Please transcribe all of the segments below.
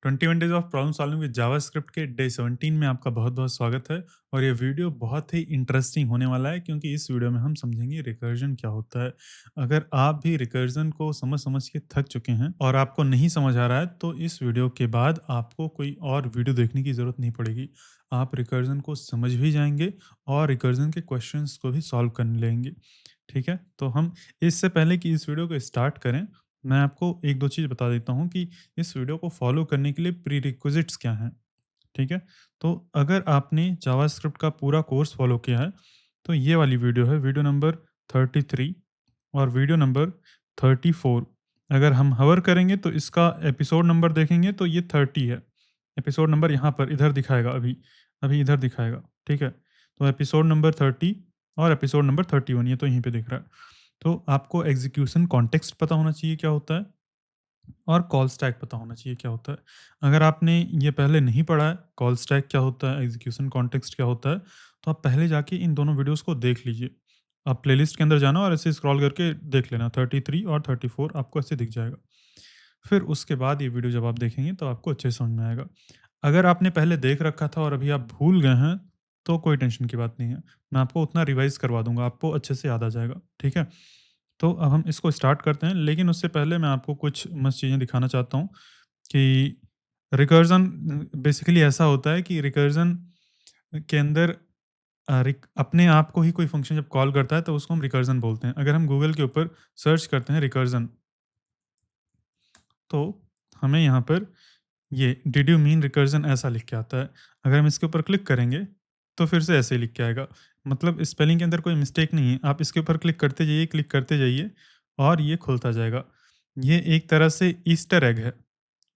21 days of problem solving with JavaScript के day 17 में आपका बहुत-बहुत स्वागत है और ये वीडियो बहुत ही इंटरेस्टिंग होने वाला है क्योंकि इस वीडियो में हम समझेंगे रिकर्जन क्या होता है। अगर आप भी रिकर्जन को समझ-समझ के थक चुके हैं और आपको नहीं समझ आ रहा है, तो इस वीडियो के बाद आपको कोई और वीडियो देखने की ज़रूरत नहीं पड़ेगी। आप रिकर्जन को समझ भी जाएँगे और रिकर्जन के क्वेश्चंस को भी सॉल्व कर लेंगे। ठीक है? तो हम इससे पहले कि इस वीडियो को स्टार्ट करें, मैं आपको 1-2 चीज़ बता देता हूँ कि इस वीडियो को फॉलो करने के लिए प्रीरिक्विजिट्स क्या हैं, ठीक है? तो अगर आपने जावास्क्रिप्ट का पूरा कोर्स फॉलो किया है, तो ये वाली वीडियो है, वीडियो नंबर 33 और वीडियो नंबर 34। अगर हम हॉवर करेंगे तो इसका एपिसोड नंबर देखेंगे तो ये 30 है। एपिसोड नंबर यहाँ पर इधर दिखाएगा अभी, अभी इधर दिखाएगा, ठीक है? तो एपिसोड नंबर 30 और एपिसोड नंबर 31 ये तो यहीं पे दिख रहा है। तो आपको एग्ज़ीक्यूशन कॉन्टेक्स्ट पता होना चाहिए क्या होता है और कॉल स्टैक पता होना चाहिए क्या होता है। अगर आपने ये पहले नहीं पढ़ा है, कॉल स्टैक क्या होता है, एग्ज़ीक्यूशन कॉन्टेक्स्ट क्या होता है, तो आप पहले जाके इन दोनों वीडियोज़ को देख लीजिए। आप प्लेलिस्ट के अंदर जाना और ऐसे स्क्रॉल करके देख लेना 33 और 34 आपको ऐसे दिख जाएगा। फिर उसके बाद ये वीडियो जब आप देखेंगे तो आपको अच्छे से समझ में आएगा। अगर आपने पहले देख रखा था और अभी आप भूल गए हैं, तो कोई टेंशन की बात नहीं है। मैं आपको उतना रिवाइज़ करवा दूँगा, आपको अच्छे से याद आ जाएगा, ठीक है? तो अब हम इसको स्टार्ट करते हैं, लेकिन उससे पहले मैं आपको कुछ मस्त चीज़ें दिखाना चाहता हूँ कि रिकर्ज़न बेसिकली ऐसा होता है कि रिकर्ज़न के अंदर अपने आप को ही कोई फ़ंक्शन जब कॉल करता है, तो उसको हम रिकर्ज़न बोलते हैं। अगर हम गूगल के ऊपर सर्च करते हैं रिकर्ज़न, तो हमें यहाँ पर ये डिड यू मीन रिकर्जन ऐसा लिख के आता है। अगर हम इसके ऊपर क्लिक करेंगे, तो फिर से ऐसे ही लिख के आएगा। मतलब स्पेलिंग के अंदर कोई मिस्टेक नहीं है। आप इसके ऊपर क्लिक करते जाइए और ये खुलता जाएगा। ये एक तरह से ईस्टर एग है।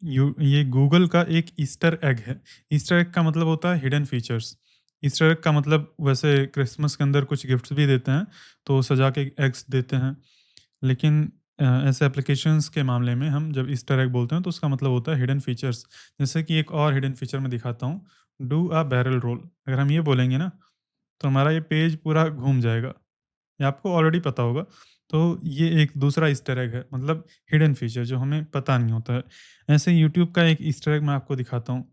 ये गूगल का एक ईस्टर एग है। ईस्टर एग का मतलब होता है हिडन फीचर्स। ईस्टर एग का मतलब वैसे क्रिसमस के अंदर कुछ गिफ्ट्स भी देते हैं, तो सजा के एग्स देते हैं। लेकिन ऐसे एप्लीकेशंस के मामले में हम जब ईस्टर एग बोलते हैं तो उसका मतलब होता है हिडन फीचर्स। जैसे कि एक और हिडन फीचर मैं दिखाता हूँ, डू अ बैरल रोल। अगर हम ये बोलेंगे ना, तो हमारा ये पेज पूरा घूम जाएगा। ये आपको ऑलरेडी पता होगा। तो ये एक दूसरा ईस्टर एग है, मतलब हिडन फीचर जो हमें पता नहीं होता है। ऐसे यूट्यूब का एक ईस्टर एग मैं आपको दिखाता हूँ।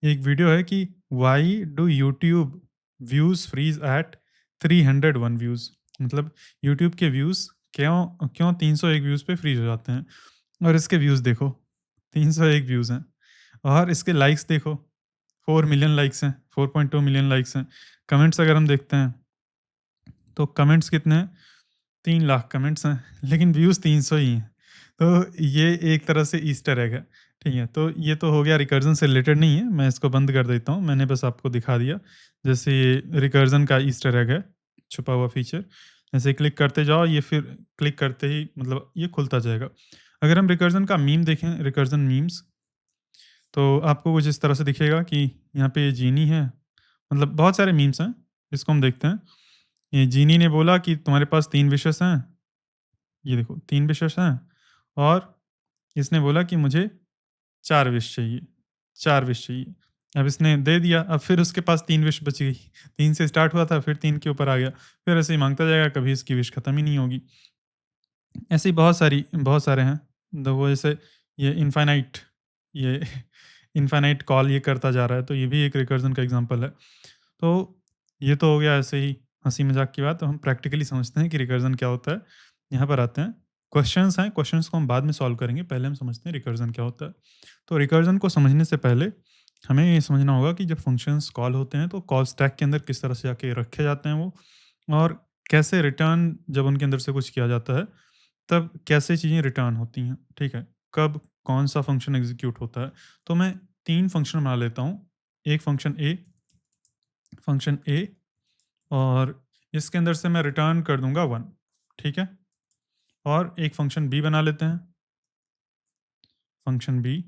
एक वीडियो है कि why do YouTube views freeze at 301 views. मतलब यूट्यूब के व्यूज़ क्यों क्यों 301 व्यूज़ पे फ्रीज़ हो जाते हैं। और इसके व्यूज़ देखो, 301 व्यूज़ हैं और इसके लाइक्स देखो, 4 मिलियन लाइक्स हैं, 4.2 मिलियन लाइक्स हैं। कमेंट्स अगर हम देखते हैं, तो कमेंट्स कितने हैं? 3 लाख कमेंट्स हैं, लेकिन व्यूज़ 300 ही हैं। तो ये एक तरह से ईस्टर एग है, ठीक है? तो ये तो हो गया, रिकर्जन से रिलेटेड नहीं है, मैं इसको बंद कर देता हूँ। मैंने बस आपको दिखा दिया, जैसे ये रिकर्जन का ईस्टर एग है, छुपा हुआ फीचर। ऐसे क्लिक करते जाओ, ये फिर क्लिक करते ही मतलब ये खुलता जाएगा। अगर हम रिकर्जन का मीम देखें, रिकर्जन मीम्स, तो आपको कुछ इस तरह से दिखेगा कि यहाँ पे जीनी है, मतलब बहुत सारे मीम्स हैं, इसको हम देखते हैं। ये जीनी ने बोला कि तुम्हारे पास 3 विशेस हैं, ये देखो 3 विशेस हैं और इसने बोला कि मुझे 4 विश चाहिए, 4 विश चाहिए। अब इसने दे दिया, अब फिर उसके पास 3 विश बच गई। 3 से स्टार्ट हुआ था, फिर 3 के ऊपर आ गया, फिर ऐसे ही माँगता जाएगा, कभी इसकी विश खत्म ही नहीं होगी। ऐसे ही बहुत सारे हैं। वो जैसे ये इनफ़ाइनाइट, ये इनफ़ाइनाइट कॉल ये करता जा रहा है, तो ये भी एक रिकर्जन का एग्ज़ाम्पल है। तो ये तो हो गया ऐसे ही हँसी-मज़ाक की बात, तो हम प्रैक्टिकली समझते हैं कि रिकर्जन क्या होता है। यहाँ पर आते हैं, क्वेश्चन्स हैं, क्वेश्चन्स को हम बाद में सॉल्व करेंगे, पहले हम समझते हैं रिकर्जन क्या होता है। तो रिकर्जन को समझने से पहले हमें ये समझना होगा कि जब फंक्शंस कॉल होते हैं, तो कॉल स्टैक के अंदर किस तरह से आके रखे जाते हैं वो, और कैसे रिटर्न जब उनके अंदर से कुछ किया जाता है, तब कैसे चीज़ें रिटर्न होती हैं, ठीक है? कब कौन-सा फंक्शन एग्ज़ीक्यूट होता है। तो मैं 3 फंक्शन बना लेता हूँ। एक फंक्शन ए और इसके अंदर से मैं रिटर्न कर दूँगा 1, ठीक है? और एक फंक्शन बी बना लेते हैं, फंक्शन बी,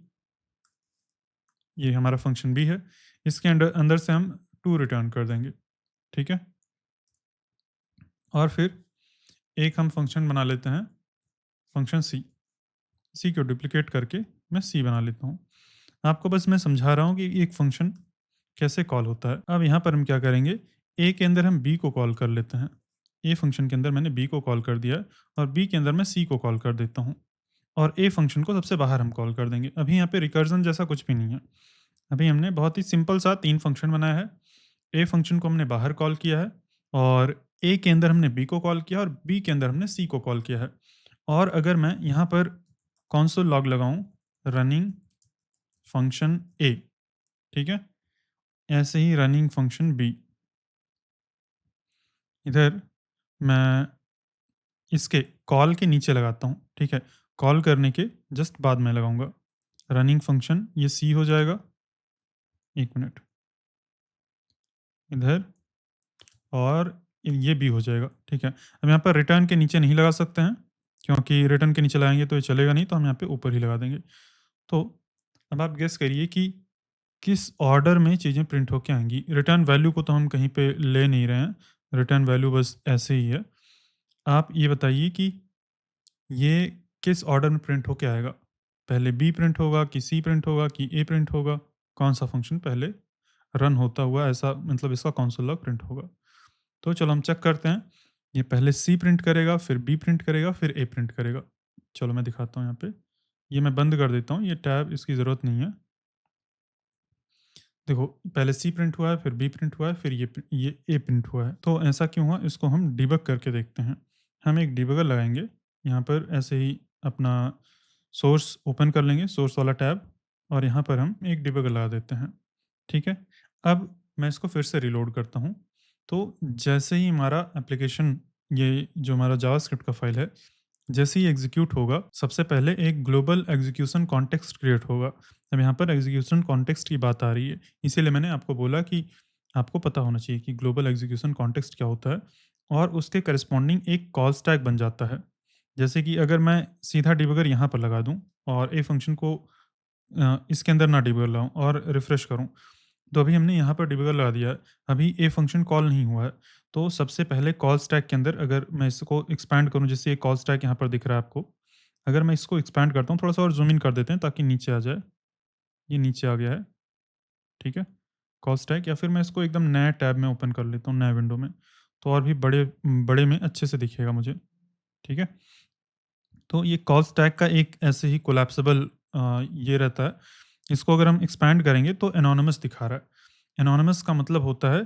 ये हमारा फंक्शन बी है। इसके अंदर अंदर से हम 2 रिटर्न कर देंगे, ठीक है? और फिर एक हम फंक्शन बना लेते हैं, फंक्शन सी। सी को डुप्लिकेट करके मैं सी बना लेता हूँ। आपको बस मैं समझा रहा हूँ कि एक फंक्शन कैसे कॉल होता है। अब यहाँ पर हम क्या करेंगे, ए के अंदर हम बी को कॉल कर लेते हैं। ए फंक्शन के अंदर मैंने बी को कॉल कर दिया है और बी के अंदर मैं सी को कॉल कर देता हूँ। और ए फंक्शन को सबसे बाहर हम कॉल कर देंगे। अभी यहाँ पे रिकर्जन जैसा कुछ भी नहीं है। अभी हमने बहुत ही सिंपल सा 3 फंक्शन बनाया है। ए फंक्शन को हमने बाहर कॉल किया है और ए के अंदर हमने बी को कॉल किया और बी के अंदर हमने सी को कॉल किया है। और अगर मैं यहाँ पर कंसोल लॉग लगाऊँ रनिंग फंक्शन ए, ठीक है? ऐसे ही रनिंग फंक्शन बी। इधर मैं इसके कॉल के नीचे लगाता हूँ, ठीक है? कॉल करने के जस्ट बाद में लगाऊँगा। रनिंग फंक्शन ये सी हो जाएगा। 1 मिनट। इधर और ये भी हो जाएगा, ठीक है? हम यहाँ पर रिटर्न के नीचे नहीं लगा सकते हैं, क्योंकि रिटर्न के नीचे लगाएँगे तो ये चलेगा नहीं, तो हम यहाँ पे ऊपर ही लगा देंगे। तो अब आप गेस करिए कि किस ऑर्डर में चीज़ें प्रिंट होके आएँगी। रिटर्न वैल्यू को तो हम कहीं पे ले नहीं रहे हैं, रिटर्न वैल्यू बस ऐसे ही है। आप ये बताइए कि ये किस ऑर्डर में प्रिंट होके आएगा? पहले बी प्रिंट होगा कि सी प्रिंट होगा कि ए प्रिंट होगा? कौन-सा फंक्शन पहले रन होता हुआ ऐसा मतलब इसका कंसोल लॉग प्रिंट होगा? तो चलो हम चेक करते हैं। ये पहले सी प्रिंट करेगा, फिर बी प्रिंट करेगा, फिर ए प्रिंट करेगा। चलो मैं दिखाता हूँ यहाँ पे। ये मैं बंद कर देता हूँ, ये टैब इसकी ज़रूरत नहीं है। देखो पहले सी प्रिंट हुआ है, फिर बी प्रिंट हुआ है, फिर ये ए प्रिंट हुआ है। तो ऐसा क्यों हुआ? इसको हम डिबग करके देखते हैं। हम एक डिबगर लगाएँगे। यहाँ पर ऐसे ही अपना सोर्स ओपन कर लेंगे, सोर्स वाला टैब और यहाँ पर हम एक डिबगर लगा देते हैं। ठीक है? अब मैं इसको फिर से रीलोड करता हूँ। तो जैसे ही हमारा एप्लीकेशन ये जो हमारा जावास्क्रिप्ट का फ़ाइल है, जैसे ही एग्ज़ीक्यूट होगा, सबसे पहले एक ग्लोबल एग्ज़ीक्यूशन कॉन्टेक्स्ट क्रिएट होगा। अब यहाँ पर एग्ज़ीक्यूशन कॉन्टेक्स्ट की बात आ रही है, इसीलिए मैंने आपको बोला कि आपको पता होना चाहिए कि ग्लोबल एग्ज़ीक्यूशन कॉन्टेक्स्ट क्या होता है और उसके कॉरेस्पॉन्डिंग एक कॉल स्टैक बन जाता है। जैसे कि अगर मैं सीधा डिबगर यहाँ पर लगा दूँ और ए फ़ंक्शन को इसके अंदर ना डिबगर लगाऊँ और रिफ्रेश करूँ, तो अभी हमने यहाँ पर डिबगर लगा दिया है। अभी ए फ़ंक्शन कॉल नहीं हुआ है। तो सबसे पहले कॉल स्टैक के अंदर अगर मैं इसको एक्सपैंड करूँ, जैसे ये कॉल स्टैक यहाँ पर दिख रहा है आपको। अगर मैं इसको एक्सपैंड करता हूँ, थोड़ा-सा और ज़ूम इन कर देते हैं ताकि नीचे आ जाए। ये नीचे आ गया है, ठीक है? कॉल स्टैक या फिर मैं इसको एकदम नए टैब में ओपन कर लेता हूँ, नए विंडो में। तो और भी बड़े बड़े में अच्छे से दिखेगा मुझे, ठीक है? तो ये कॉल स्टैक का एक ऐसे ही कोलैप्सिबल ये रहता है। इसको अगर हम एक्सपैंड करेंगे तो एनोनिमस दिखा रहा है। एनोनिमस का मतलब होता है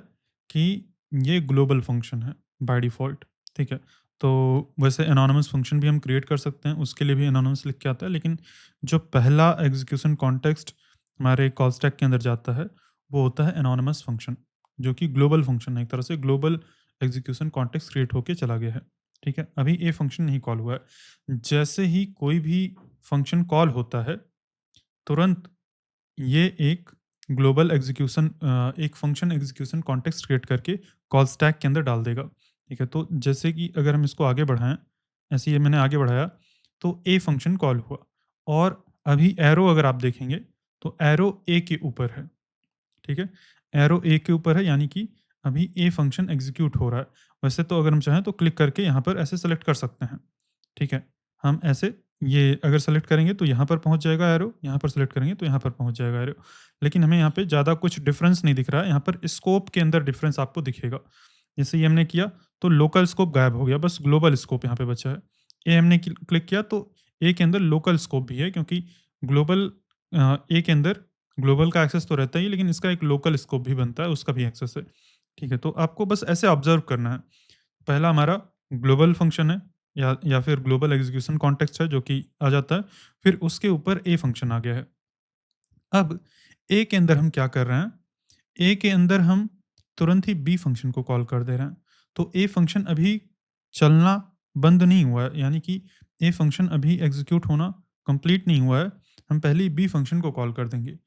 कि ये ग्लोबल फंक्शन है बाय डिफ़ॉल्ट, ठीक है? तो वैसे एनोनिमस फंक्शन भी हम क्रिएट कर सकते हैं, उसके लिए भी एनोनिमस लिख के आता है, लेकिन जो पहला एग्ज़ीक्यूशन कॉन्टेक्स्ट हमारे कॉल स्टैक के अंदर जाता है, वो होता है एनोनिमस फंक्शन, जो कि ग्लोबल फंक्शन है, एक तरह से ग्लोबल एग्ज़ीक्यूशन कॉन्टेक्स्ट क्रिएट होके चला गया है, ठीक है? अभी ये फंक्शन नहीं कॉल हुआ है। जैसे ही कोई भी फंक्शन कॉल होता है, तुरंत ये एक ग्लोबल एग्जीक्यूशन एक फंक्शन एग्जीक्यूशन कॉन्टेक्स्ट क्रिएट करके कॉल स्टैक के अंदर डाल देगा, ठीक है? तो जैसे कि अगर हम इसको आगे बढ़ाएँ, ऐसे ही मैंने आगे बढ़ाया, तो ए फंक्शन कॉल हुआ और अभी एरो अगर आप देखेंगे, तो एरो ए के ऊपर है, ठीक है? एरो ए के ऊपर है यानी कि अभी ए फंक्शन एग्जीक्यूट हो रहा है। वैसे तो अगर हम चाहें तो क्लिक करके यहाँ पर ऐसे सेलेक्ट कर सकते हैं, ठीक है? हम ऐसे ये अगर सेलेक्ट करेंगे तो यहाँ पर पहुँच जाएगा एरो, यहाँ पर सेलेक्ट करेंगे तो यहाँ पर पहुँच जाएगा एरो। लेकिन हमें यहाँ पे ज़्यादा कुछ डिफ़रेंस नहीं दिख रहा है, यहाँ पर स्कोप के अंदर डिफ़रेंस आपको दिखेगा। जैसे ये हमने किया तो लोकल स्कोप गायब हो गया, बस ग्लोबल स्कोप यहाँ पे बचा है। ए हमने क्लिक किया तो ए के अंदर लोकल स्कोप भी है, क्योंकि ग्लोबल ए के अंदर ग्लोबल का एक्सेस तो रहता ही है, लेकिन इसका एक लोकल स्कोप भी बनता है, उसका भी एक्सेस है। ठीक है? तो आपको बस ऐसे ऑब्ज़र्व करना है। पहला हमारा ग्लोबल फंक्शन है या फिर ग्लोबल एग्जीक्यूशन कॉन्टेक्स्ट है जो कि आ जाता है। फिर उसके ऊपर ए फंक्शन आ गया है। अब ए के अंदर हम क्या कर रहे हैं? ए के अंदर हम तुरंत ही बी फंक्शन को कॉल कर दे रहे हैं। तो ए फंक्शन अभी चलना बंद नहीं हुआ है, यानी कि ए फंक्शन अभी एग्ज़ीक्यूट होना कंप्लीट नहीं हुआ है। हम पहले ही बी फंक्शन को कॉल कर देंगे।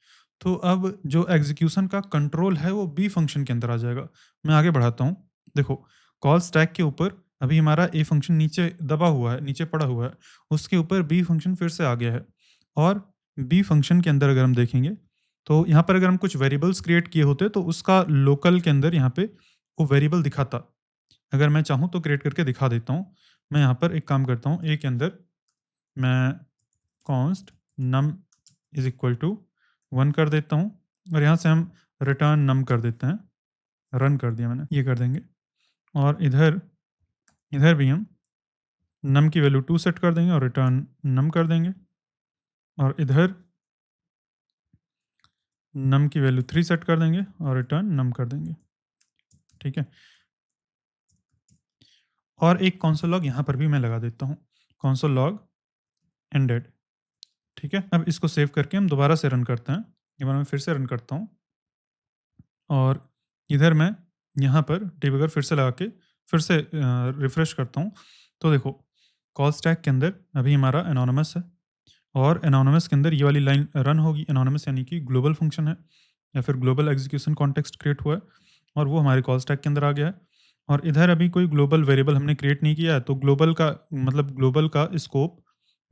तो अब जो एग्ज़ीक्यूशन का कंट्रोल है वो बी फंक्शन के अंदर आ जाएगा। मैं आगे बढ़ाता हूँ। देखो, कॉल स्टैक के ऊपर अभी हमारा ए फंक्शन नीचे दबा हुआ है, नीचे पड़ा हुआ है। उसके ऊपर बी फंक्शन फिर से आ गया है और बी फंक्शन के अंदर अगर हम देखेंगे, तो यहाँ पर अगर हम कुछ वेरिएबल्स क्रिएट किए होते तो उसका लोकल के अंदर यहाँ पे वो वेरिएबल दिखाता। अगर मैं चाहूँ तो क्रिएट करके दिखा देता हूँ। मैं यहाँ पर एक काम करता हूँ, ए के अंदर मैं const num is equal to 1 कर देता हूँ और यहाँ से हम रिटर्न नम कर देते हैं। रन कर दिया मैंने, ये कर देंगे और इधर इधर भी हम नम की वैल्यू 2 सेट कर देंगे और रिटर्न नम कर देंगे, और इधर नम की वैल्यू 3 सेट कर देंगे और रिटर्न नम कर देंगे, ठीक है। और एक कंसोल लॉग यहाँ पर भी मैं लगा देता हूँ, कंसोल लॉग एंडेड, ठीक है। अब इसको सेव करके हम दोबारा से रन करते हैं। एक बार मैं फिर से रन करता हूँ और इधर मैं यहाँ पर डिबगर फिर से लगा के फिर से रिफ्रेश करता हूँ, तो देखो कॉल स्टैक के अंदर अभी हमारा एनोनिमस है, और एनोनिमस के अंदर ये वाली लाइन रन होगी। एनोनिमस यानी कि ग्लोबल फंक्शन है या फिर ग्लोबल एग्जीक्यूशन कॉन्टेक्स्ट क्रिएट हुआ है, और वो हमारे कॉल स्टैक के अंदर आ गया है। और इधर अभी कोई ग्लोबल वेरिएबल हमने क्रिएट नहीं किया है, तो ग्लोबल का मतलब ग्लोबल का स्कोप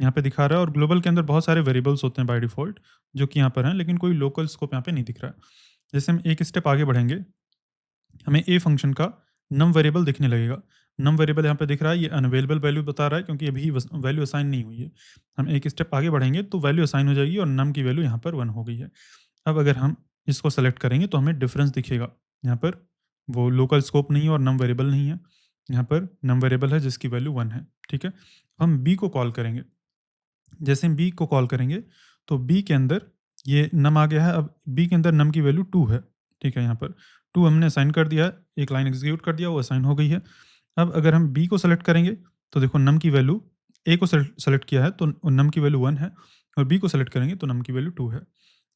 यहाँ पे दिखा रहा है, और ग्लोबल के अंदर बहुत सारे वेरिएबल्स होते हैं बाय डिफ़ॉल्ट जो कि यहाँ पर हैं, लेकिन कोई लोकल स्कोप यहाँ पे नहीं दिख रहा है। जैसे हम एक स्टेप आगे बढ़ेंगे, हमें ए फंक्शन का नम वेरिएबल दिखने लगेगा। नम वेरिएबल यहाँ पे दिख रहा है, ये अनअवेलेबल वैल्यू बता रहा है क्योंकि अभी वैल्यू असाइन नहीं हुई है। हम एक स्टेप आगे बढ़ेंगे तो वैल्यू असाइन हो जाएगी और नम की वैल्यू यहाँ पर 1 हो गई है। अब अगर हम इसको सेलेक्ट करेंगे तो हमें डिफरेंस दिखेगा। यहाँ पर वो लोकल स्कोप नहीं है और नम वेरिएबल नहीं है। यहाँ पर नम वेरिएबल है जिसकी वैल्यू 1 है, ठीक है। हम बी को कॉल करेंगे। जैसे हम बी को कॉल करेंगे तो बी के अंदर ये नम आ गया है। अब बी के अंदर नम की वैल्यू 2 है, ठीक है। यहाँ पर 2 हमने असाइन कर दिया है, एक लाइन एग्जीक्यूट कर दिया, वो असाइन हो गई है। अब अगर हम बी को सेलेक्ट करेंगे तो देखो नम की वैल्यू, ए को सेलेक्ट किया है तो नम की वैल्यू 1 है, और बी को सेलेक्ट करेंगे तो नम की वैल्यू 2 है।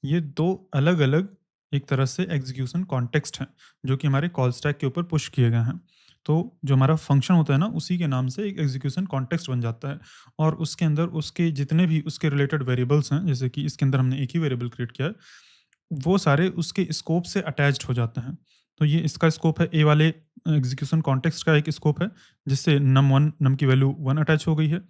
ये 2 अलग-अलग एक तरह से एग्जीक्यूशन कॉन्टेक्स्ट हैं, जो कि हमारे कॉल स्टैक के ऊपर पुश किए गए हैं। तो जो हमारा फंक्शन होता है ना, उसी के नाम से एक एग्जीक्यूशन कॉन्टेक्स्ट बन जाता है, और उसके अंदर उसके जितने भी उसके रिलेटेड वेरिएबल्स हैं, जैसे कि इसके अंदर हमने एक ही वेरिएबल क्रिएट किया है, वो सारे उसके स्कोप से अटैच्ड हो जाते हैं। तो ये इसका स्कोप है, ए वाले एग्जीक्यूशन कॉन्टेक्स्ट का एक स्कोप है, जिससे num1 नम की वैल्यू 1 अटैच हो गई है।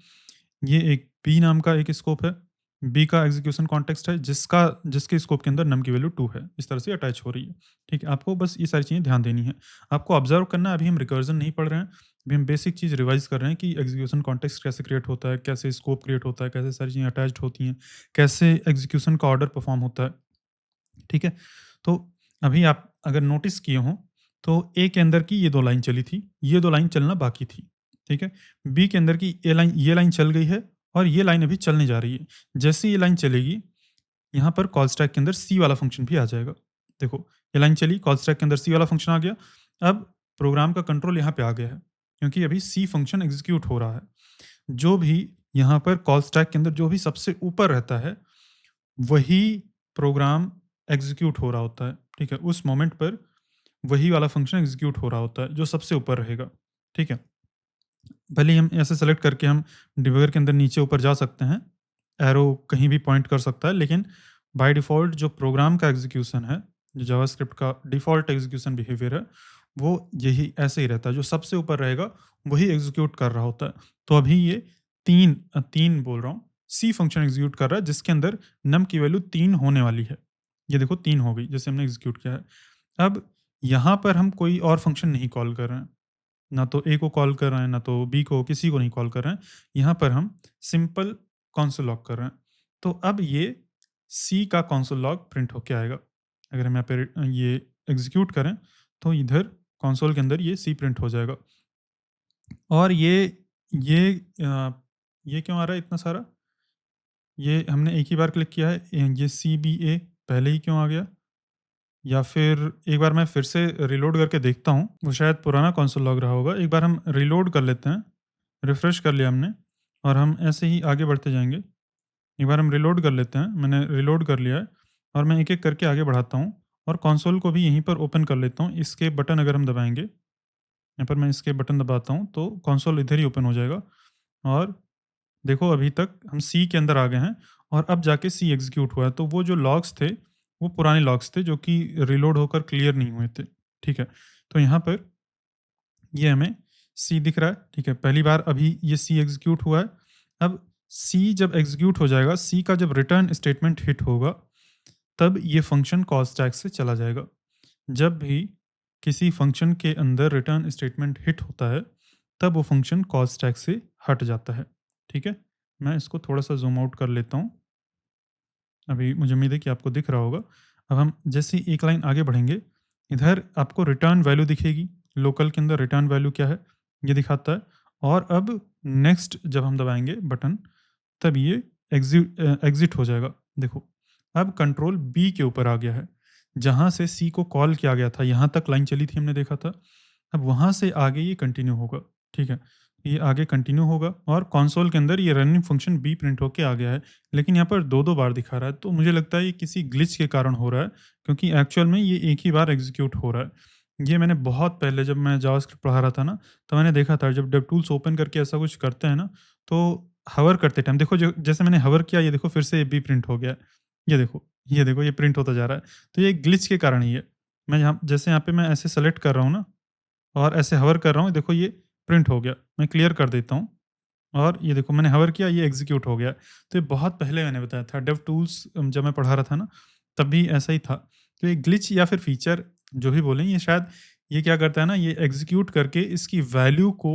ये एक बी नाम का एक स्कोप है, बी का एग्जीक्यूशन कॉन्टेक्स्ट है जिसके स्कोप के अंदर नम की वैल्यू 2 है। इस तरह से अटैच हो रही है, ठीक है। आपको बस ये सारी चीज़ें ध्यान देनी है। आपको ऑब्ज़र्व करना है, अभी हम रिकर्जन नहीं पढ़ रहे हैं, अभी हम बेसिक चीज़ रिवाइज़ कर रहे हैं कि एग्जीक्यूशन कॉन्टेक्स्ट कैसे क्रिएट होता है, कैसे स्कोप क्रिएट होता है, कैसे सारी चीज़ें अटैच्ड होती हैं, कैसे एग्जीक्यूशन का ऑर्डर परफ़ॉर्म होता है, ठीक है। तो अभी आप अगर नोटिस किए हों, तो ए के अंदर की ये 2 लाइन चली थी, ये 2 लाइन चलना बाकी थी, ठीक है। बी के अंदर की ये लाइन चल गई है, और ये लाइन अभी चलने जा रही है। जैसे ये लाइन चलेगी, यहाँ पर कॉल स्टैक के अंदर सी वाला फंक्शन भी आ जाएगा। देखो, ये लाइन चली, कॉल स्टैक के अंदर सी वाला फंक्शन आ गया। अब प्रोग्राम का कंट्रोल यहाँ पे आ गया है, क्योंकि अभी सी फंक्शन एग्ज़ीक्यूट हो रहा है। जो भी यहाँ पर कॉल स्टैक के अंदर जो भी सबसे ऊपर रहता है, वही प्रोग्राम एग्ज़ीक्यूट हो रहा होता है, ठीक है? उस मोमेंट पर वही वाला फ़ंक्शन एग्ज़ीक्यूट हो रहा होता है, जो सबसे ऊपर रहेगा, ठीक है? भले ही हम ऐसे सेलेक्ट करके हम डिबगर के अंदर नीचे-ऊपर जा सकते हैं, एरो कहीं भी पॉइंट कर सकता है, लेकिन बाय डिफ़ॉल्ट जो प्रोग्राम का एग्ज़ीक्यूशन है, जो जावास्क्रिप्ट का डिफ़ॉल्ट एग्ज़ीक्यूशन बिहेवियर है, वो यही ऐसे ही रहता है, जो सबसे ऊपर रहेगा, वही एग्ज़ीक्यूट कर रहा होता है। तो अभी ये 3 बोल रहा हूँ, सी फंक्शन एग्ज़ीक्यूट कर रहा है, जिसके अंदर नम की वैल्यू 3 होने वाली है। ये देखो 3 हो गई, जैसे हमने एग्ज़ीक्यूट किया है। अब यहाँ पर हम कोई और फंक्शन नहीं कॉल कर रहे हैं। ना तो ए को कॉल कर रहे हैं, ना तो बी को, किसी को नहीं कॉल कर रहे हैं। यहाँ पर हम सिंपल कंसोल लॉग कर रहे हैं। तो अब ये सी का कंसोल लॉग प्रिंट होके आएगा। अगर हम यहाँ पे ये एग्ज़ीक्यूट करें, तो इधर कंसोल के अंदर ये सी प्रिंट हो जाएगा। और ये ये क्यों आ रहा है इतना सारा? ये हमने एक ही बार क्लिक किया है। ये CBA पहले ही क्यों आ गया? या फिर एक बार मैं फिर से रीलोड करके देखता हूँ, वो शायद पुराना कंसोल लॉग रहा होगा। एक बार हम रीलोड कर लेते हैं, रिफ्रेश कर लिया हमने, और हम ऐसे ही आगे बढ़ते जाएँगे। एक बार हम रीलोड कर लेते हैं, मैंने रीलोड कर लिया है, और मैं एक-एक करके आगे बढ़ाता हूँ, और कंसोल को भी यहीं पर ओपन कर लेता हूँ। एस्केप बटन अगर हम दबाएँगे, यहाँ पर मैं एस्केप बटन दबाता हूँ, तो कंसोल इधर ही ओपन हो जाएगा, और देखो अभी तक हम सी के अंदर आ गए हैं, और अब जाके सी एग्ज़ीक्यूट हुआ है। तो वो जो लॉग्स थे, वो पुराने लॉग्स थे जो कि रीलोड होकर क्लियर नहीं हुए थे, ठीक है? तो यहाँ पर ये हमें सी दिख रहा है, ठीक है? पहली बार अभी ये सी एग्ज़ीक्यूट हुआ है। अब सी जब एग्ज़ीक्यूट हो जाएगा, सी का जब रिटर्न स्टेटमेंट हिट होगा, तब ये फ़ंक्शन कॉल स्टैक से चला जाएगा। जब भी किसी फ़ंक्शन के अंदर रिटर्न स्टेटमेंट हिट होता है, तब वो फ़ंक्शन कॉल स्टैक से हट जाता है, ठीक है? मैं इसको थोड़ा-सा ज़ूम आउट कर लेता हूँ। अभी मुझे उम्मीद है कि आपको दिख रहा होगा। अब हम जैसे ही एक लाइन आगे बढ़ेंगे, इधर आपको रिटर्न वैल्यू दिखेगी। लोकल के अंदर रिटर्न वैल्यू क्या है, ये दिखाता है। और अब नेक्स्ट जब हम दबाएँगे बटन, तब ये एग्ज़िट हो जाएगा। देखो, अब कंट्रोल बी के ऊपर आ गया है। जहाँ से सी को कॉल किया गया था, यहाँ तक लाइन चली थी हमने देखा था। अब वहाँ से आगे ये कंटिन्यू होगा, ठीक है? ये आगे कंटिन्यू होगा और कंसोल के अंदर ये रनिंग फंक्शन बी प्रिंट होके आ गया है। लेकिन यहाँ पर 2-2 बार दिखा रहा है, तो मुझे लगता है ये किसी ग्लिच के कारण हो रहा है, क्योंकि एक्चुअल में ये एक ही बार एग्ज़ीक्यूट हो रहा है। ये मैंने बहुत पहले जब मैं जावास्क्रिप्ट पढ़ा रहा था ना, तो मैंने देखा था जब डेवटूल्स ओपन करके ऐसा कुछ करते हैं ना, तो हवर करते टाइम देखो जो जैसे मैंने हवर किया, ये देखो फिर से ये बी प्रिंट हो गया है। ये देखो ये प्रिंट होता जा रहा है। तो ये ग्लिच के कारण ही है। मैं यहाँ जैसे यहाँ पे मैं ऐसे सेलेक्ट कर रहा हूँ ना और ऐसे हवर कर रहा हूँ, देखो ये प्रिंट हो गया। मैं क्लियर कर देता हूँ और ये देखो मैंने हवर किया, ये एग्ज़ीक्यूट हो गया। तो ये बहुत पहले मैंने बताया था डेवटूल्स जब मैं पढ़ा रहा था ना, तब भी ऐसा ही था। तो ये ग्लिच या फिर फीचर जो भी बोलें, ये शायद ये क्या करता है ना, ये एग्ज़ीक्यूट करके इसकी वैल्यू को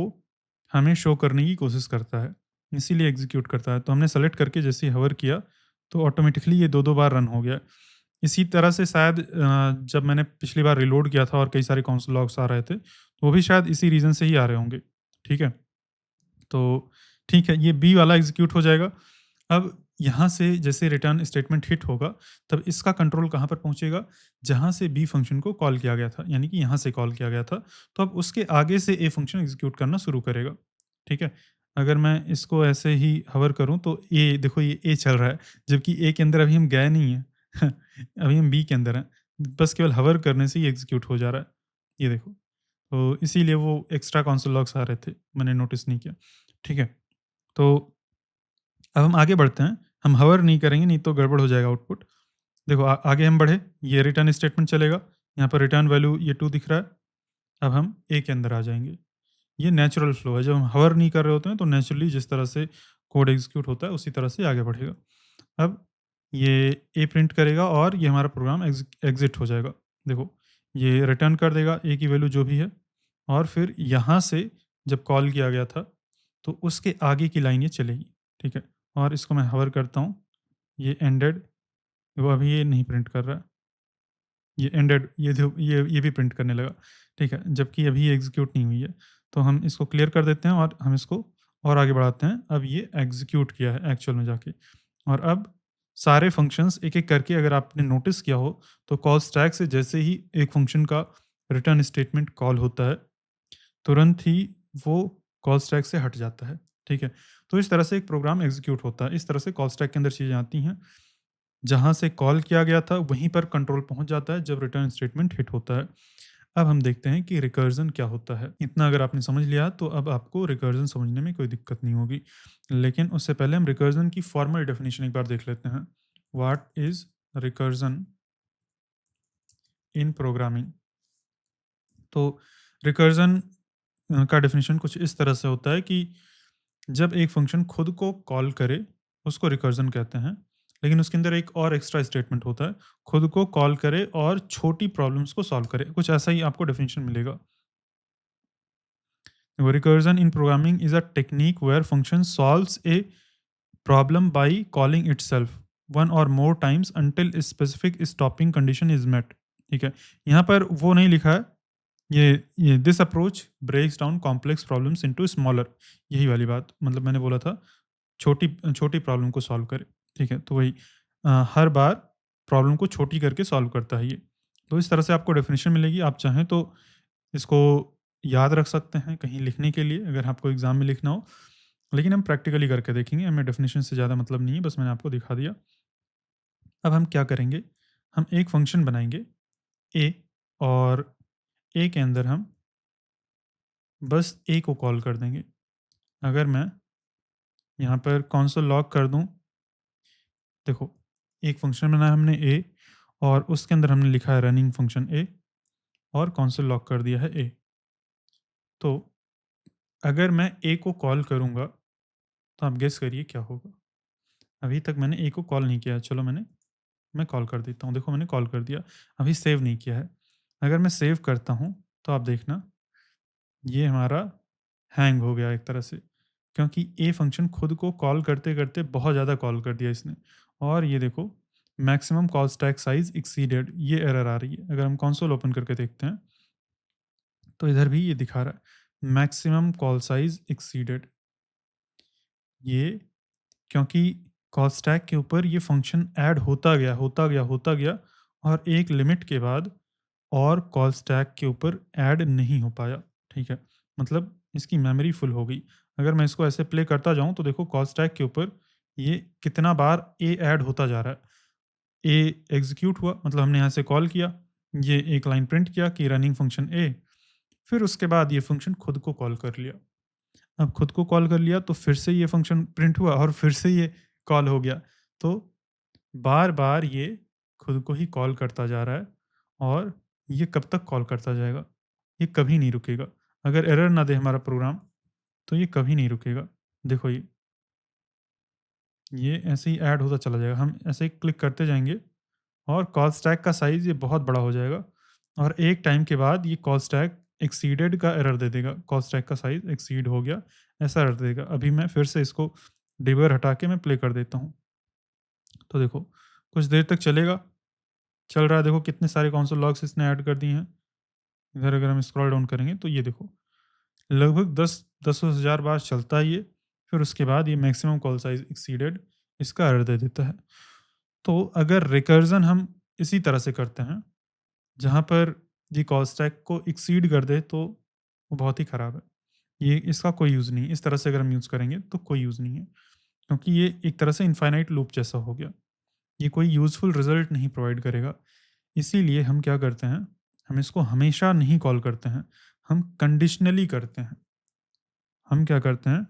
हमें शो करने की कोशिश करता है। इसीलिए एग्ज़ीक्यूट करता है। तो हमने सेलेक्ट करके जैसे ही हवर किया, तो ऑटोमैटिकली ये 2-2 बार रन हो गया। इसी तरह से शायद जब मैंने पिछली बार रीलोड किया था और कई सारे कंसोल लॉग्स आ रहे थे, तो वो भी शायद इसी रीज़न से ही आ रहे होंगे। ठीक है? तो ठीक है, ये बी वाला एग्ज़ीक्यूट हो जाएगा। अब यहाँ से जैसे रिटर्न स्टेटमेंट हिट होगा, तब इसका कंट्रोल कहाँ पर पहुँचेगा? जहाँ से बी फ़ंक्शन को कॉल किया गया था, यानी कि यहाँ से कॉल किया गया था, तो अब उसके आगे से ए फ़ंक्शन एग्ज़ीक्यूट करना शुरू करेगा। ठीक है? अगर मैं इसको ऐसे ही हवर करूँ, तो ए देखो ये ए चल रहा है, जबकि ए के अंदर अभी हम गए नहीं हैं। अभी हम बी के अंदर हैं। बस केवल हवर करने से ही एग्ज़ीक्यूट हो जा रहा है। ये देखो। तो इसीलिए वो एक्स्ट्रा कंसोल लॉग्स आ रहे थे, मैंने नोटिस नहीं किया। ठीक है? तो अब हम आगे बढ़ते हैं। हम हवर नहीं करेंगे, नहीं तो गड़बड़ हो जाएगा आउटपुट। देखो आगे हम बढ़े, ये रिटर्न स्टेटमेंट चलेगा। यहाँ पर रिटर्न वैल्यू ये 2 दिख रहा है। अब हम ए के अंदर आ जाएँगे। ये नेचुरल फ्लो है, जब हम हवर नहीं कर रहे होते हैं, तो नेचुरली जिस तरह से कोड एग्ज़ीक्यूट होता है, उसी तरह से आगे बढ़ेगा। अब ये ए प्रिंट करेगा और ये हमारा प्रोग्राम एग्ज़िट हो जाएगा। देखो, ये रिटर्न कर देगा ए की वैल्यू जो भी है, और फिर यहाँ से जब कॉल किया गया था, तो उसके आगे की लाइन ये चलेगी, ठीक है? और इसको मैं हवर करता हूँ, ये एंडेड, वो अभी ये नहीं प्रिंट कर रहा है। ये एंडेड, ये भी प्रिंट करने लगा, ठीक है? जबकि अभी ये एग्ज़ीक्यूट नहीं हुई है। तो हम इसको क्लियर कर देते हैं और हम इसको और आगे बढ़ाते हैं। अब ये एग्ज़ीक्यूट किया है एक्चुअल में जाके, और अब सारे फंक्शंस एक-एक करके, अगर आपने नोटिस किया हो, तो कॉल स्टैक से जैसे ही एक फंक्शन का रिटर्न स्टेटमेंट कॉल होता है, तुरंत ही वो कॉल स्टैक से हट जाता है, ठीक है? तो इस तरह से एक प्रोग्राम एग्ज़ीक्यूट होता है। इस तरह से कॉल स्टैक के अंदर चीज़ें आती हैं। जहाँ से कॉल किया गया था, वहीं पर कंट्रोल पहुँच जाता है जब रिटर्न स्टेटमेंट हिट होता है। अब हम देखते हैं कि रिकर्जन क्या होता है। इतना अगर आपने समझ लिया, तो अब आपको रिकर्जन समझने में कोई दिक्कत नहीं होगी। लेकिन उससे पहले हम रिकर्जन की फॉर्मल डेफिनिशन एक बार देख लेते हैं। What is recursion in programming? तो रिकर्जन का डेफिनिशन कुछ इस तरह से होता है कि जब एक फंक्शन खुद को कॉल करे, उसको रिकर्जन कहते हैं। लेकिन उसके अंदर एक और एक्स्ट्रा स्टेटमेंट होता है, खुद को कॉल करे और छोटी प्रॉब्लम्स को सॉल्व करे। कुछ ऐसा ही आपको डेफिनिशन मिलेगा। Recursion in programming is a technique where function solves a problem by calling itself one or more times until a specific stopping condition is met. ठीक है, यहाँ पर वो नहीं लिखा है, ये this approach breaks down complex problems into smaller, यही वाली बात मतलब मैंने बोला था, छोटी छोटी प्रॉब्लम को सॉल्व करे। ठीक है, तो वही हर बार प्रॉब्लम को छोटी करके सॉल्व करता है ये। तो इस तरह से आपको डेफिनेशन मिलेगी। आप चाहें तो इसको याद रख सकते हैं कहीं लिखने के लिए, अगर आपको एग्ज़ाम में लिखना हो। लेकिन हम प्रैक्टिकली करके देखेंगे, हमें डेफिनेशन से ज़्यादा मतलब नहीं है, बस मैंने आपको दिखा दिया। अब हम क्या करेंगे, हम एक फ़ंक्शन बनाएँगे ए, और ए के अंदर हम बस ए को कॉल कर देंगे। अगर मैं यहाँ पर कंसोल लॉग कर दूँ, देखो एक फ़ंक्शन बनाया हमने ए, और उसके अंदर हमने लिखा है रनिंग फ़ंक्शन ए, और कंसोल लॉग कर दिया है ए। तो अगर मैं ए को कॉल करूँगा, तो आप गेस करिए क्या होगा? अभी तक मैंने ए को कॉल नहीं किया है, चलो मैं कॉल कर देता हूँ। देखो मैंने कॉल कर दिया, अभी सेव नहीं किया है। अगर मैं सेव करता हूँ, तो आप देखना ये हमारा हैंग हो गया एक तरह से, क्योंकि ए फ़ंक्शन खुद को कॉल करते-करते बहुत ज़्यादा कॉल कर दिया इसने, और ये देखो maximum call stack size exceeded, ये एरर आ रही है। अगर हम कंसोल ओपन करके देखते हैं, तो इधर भी ये दिखा रहा है। Maximum call size exceeded. ये क्योंकि कॉल स्टैक के ऊपर ये फंक्शन ऐड होता गया, होता गया, होता गया और एक लिमिट के बाद और कॉल स्टैक के ऊपर ऐड नहीं हो पाया, ठीक है? मतलब इसकी मेमोरी फुल हो गई। अगर मैं इसको ऐसे प्ले करता जाऊँ तो देखो कॉल स्टैक के ऊपर ये कितना बार ए ऐड होता जा रहा है। ए एग्ज़ीक्यूट हुआ मतलब हमने यहाँ से कॉल किया, ये एक लाइन प्रिंट किया कि रनिंग फंक्शन ए, फिर उसके बाद ये फंक्शन खुद को कॉल कर लिया। अब खुद को कॉल कर लिया तो फिर से ये फ़ंक्शन प्रिंट हुआ और फिर से ये कॉल हो गया। तो बार-बार ये खुद को ही कॉल करता जा रहा है और ये कब तक कॉल करता जाएगा? ये कभी नहीं रुकेगा। अगर एरर ना दे हमारा प्रोग्राम तो ये कभी नहीं रुकेगा। देखो ये ऐसे ही ऐड होता चला जाएगा। हम ऐसे ही क्लिक करते जाएँगे और कॉल स्टैक का साइज़ ये बहुत बड़ा हो जाएगा और एक टाइम के बाद ये कॉल स्टैक एक्सीडेड का एरर दे देगा। कॉल स्टैक का साइज़ एक्सीड हो गया, ऐसा एरर देगा। अभी मैं फिर से इसको डिबगर हटा के मैं प्ले कर देता हूँ। तो देखो, कुछ देर तक चलेगा, चल रहा है देखो कितने सारे कंसोल लॉग्स इसने ऐड कर दिए हैं। इधर अगर हम स्क्रॉल डाउन करेंगे तो ये देखो, लगभग 10,000 बार चलता है ये, फिर उसके बाद ये मैक्सिमम कॉल साइज़ एक्सीडेड इसका एरर दे देता है। तो अगर रिकर्जन हम इसी तरह से करते हैं जहाँ पर ये कॉल स्टैक को एक्सीड कर दे तो वो बहुत ही ख़राब है। ये इसका कोई यूज़ नहीं है। इस तरह से अगर हम यूज़ करेंगे तो कोई यूज़ नहीं है। क्योंकि ये एक तरह से इनफ़ाइनाइट लूप जैसा हो गया। ये कोई यूज़फुल रिज़ल्ट नहीं प्रोवाइड करेगा। इसीलिए हम क्या करते हैं, हम इसको हमेशा नहीं कॉल करते हैं, हम कंडीशनली करते हैं। हम क्या करते हैं,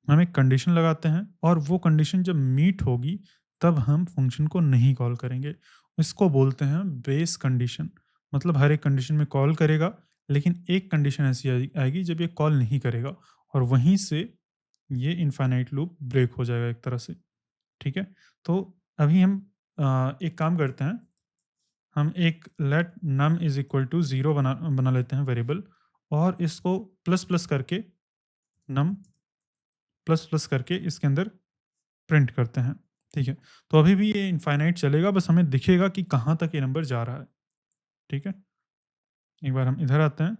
हम एक कंडीशन लगाते हैं और वो कंडीशन जब मीट होगी तब हम फंक्शन को नहीं कॉल करेंगे। इसको बोलते हैं बेस कंडीशन। मतलब हर एक कंडीशन में कॉल करेगा, लेकिन एक कंडीशन ऐसी आएगी जब ये कॉल नहीं करेगा और वहीं से ये इनफाइनाइट लूप ब्रेक हो जाएगा एक तरह से, ठीक है? तो अभी हम एक काम करते हैं, हम एक let num is equal to 0 बना बना लेते हैं वेरिएबल और इसको प्लस-प्लस करके नम प्लस-प्लस करके इसके अंदर प्रिंट करते हैं, ठीक है? तो अभी भी ये इनफाइनाइट चलेगा, बस हमें दिखेगा कि कहाँ तक ये नंबर जा रहा है, ठीक है? एक बार हम इधर आते हैं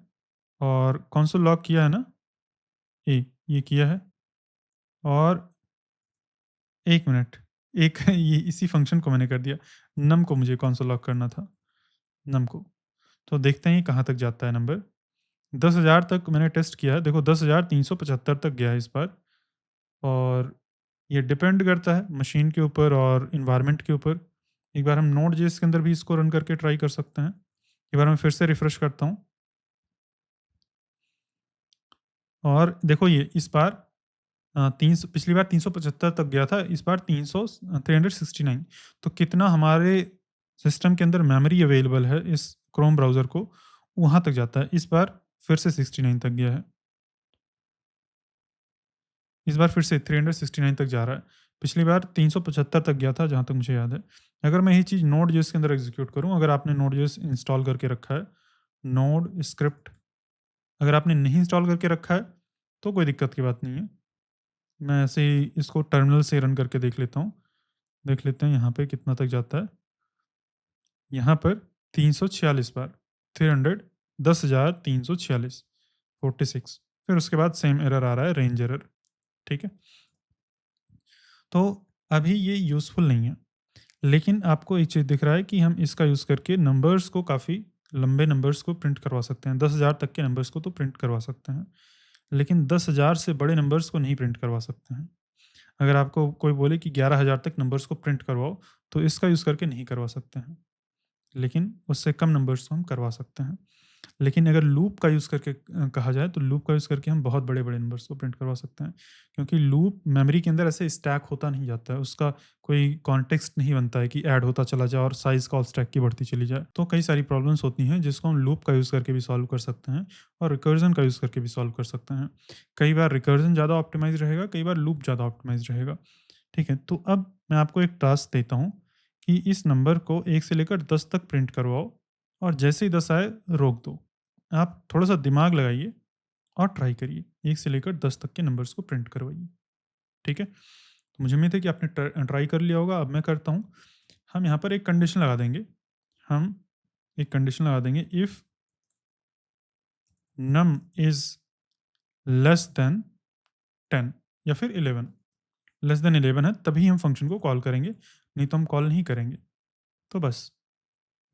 और कंसोल लॉग किया है ना? ये किया है और 1 मिनट, एक ये इसी फ़ंक्शन को मैंने कर दिया, नम को मुझे कंसोल लॉग करना था, नम को। तो देखते हैं ये कहाँ तक जाता है नंबर। 10,000 तक मैंने टेस्ट किया है, देखो 10,375 तक गया है इस बार और ये डिपेंड करता है मशीन के ऊपर और एनवायरनमेंट के ऊपर। एक बार हम नोड.जेएस के अंदर भी इसको रन करके ट्राई कर सकते हैं। एक बार मैं फिर से रिफ्रेश करता हूँ और देखो ये इस बार 300 पिछली बार 375 तक गया था, इस बार 369 तो कितना हमारे सिस्टम के अंदर मेमोरी अवेलेबल है इस क्रोम ब्राउज़र को, वहाँ तक जाता है। इस बार फिर से 69 तक गया है। इस बार फिर से 369 तक जा रहा है। पिछली बार 375 तक गया था जहाँ तक मुझे याद है। अगर मैं यही चीज़ नोड.जेएस के अंदर एग्ज़ीक्यूट करूँ, अगर आपने नोड.जेएस इंस्टॉल करके रखा है, नोड स्क्रिप्ट अगर आपने नहीं इंस्टॉल करके रखा है, तो कोई दिक्कत की बात नहीं है। मैं ऐसे ही इसको टर्मिनल से रन करके देख लेता हूँ। देख लेते हैं यहाँ पे कितना तक जाता है। यहाँ पर 346 बार, 300 10,346 46 फिर उसके बाद सेम एरर आ रहा है, रेंज एरर, ठीक है? तो अभी ये यूज़फुल नहीं है। लेकिन आपको एक चीज़ दिख रहा है कि हम इसका यूज़ करके नंबर्स को काफ़ी लंबे नंबर्स को प्रिंट करवा सकते हैं। 10,000 तक के नंबर्स को तो प्रिंट करवा सकते हैं। लेकिन 10,000 से बड़े नंबर्स को नहीं प्रिंट करवा सकते हैं। अगर आपको कोई बोले कि 11,000 तक नंबर्स को प्रिंट करवाओ, तो इसका यूज़ करके नहीं करवा सकते हैं। लेकिन उससे कम नंबर्स को हम करवा सकते हैं। लेकिन अगर लूप का यूज़ करके कहा जाए तो लूप का यूज़ करके हम बहुत बड़े-बड़े नंबर्स को प्रिंट करवा सकते हैं। क्योंकि लूप मेमोरी के अंदर ऐसे स्टैक होता नहीं जाता है, उसका कोई कॉन्टेक्स्ट नहीं बनता है कि ऐड होता चला जाए और साइज़ का स्टैक की बढ़ती चली जाए। तो कई सारी प्रॉब्लम्स होती हैं जिसको हम लूप का यूज़ करके भी सॉल्व कर सकते हैं और रिकर्जन का यूज़ करके भी सॉल्व कर सकते हैं। कई बार रिकर्जन ज़्यादा ऑप्टिमाइज़ रहेगा, कई बार लूप ज़्यादा ऑप्टिमाइज़ रहेगा। ठीक है? तो अब मैं आपको एक टास्क देता हूँ कि इस नंबर को 1 से लेकर 10 तक प्रिंट करवाओ और जैसे ही 10 आए रोक दो। आप थोड़ा-सा दिमाग लगाइए और ट्राई करिए। 1 से लेकर 10 तक के नंबर्स को प्रिंट करवाइए, ठीक है? तो मुझे उम्मीद है कि आपने ट्राई कर लिया होगा। अब मैं करता हूँ। हम यहाँ पर एक कंडीशन लगा देंगे। हम एक कंडीशन लगा देंगे if num is less than 10 या फिर 11, लेस देन 11 है तभी हम फंक्शन को कॉल करेंगे, नहीं तो हम कॉल नहीं करेंगे। तो बस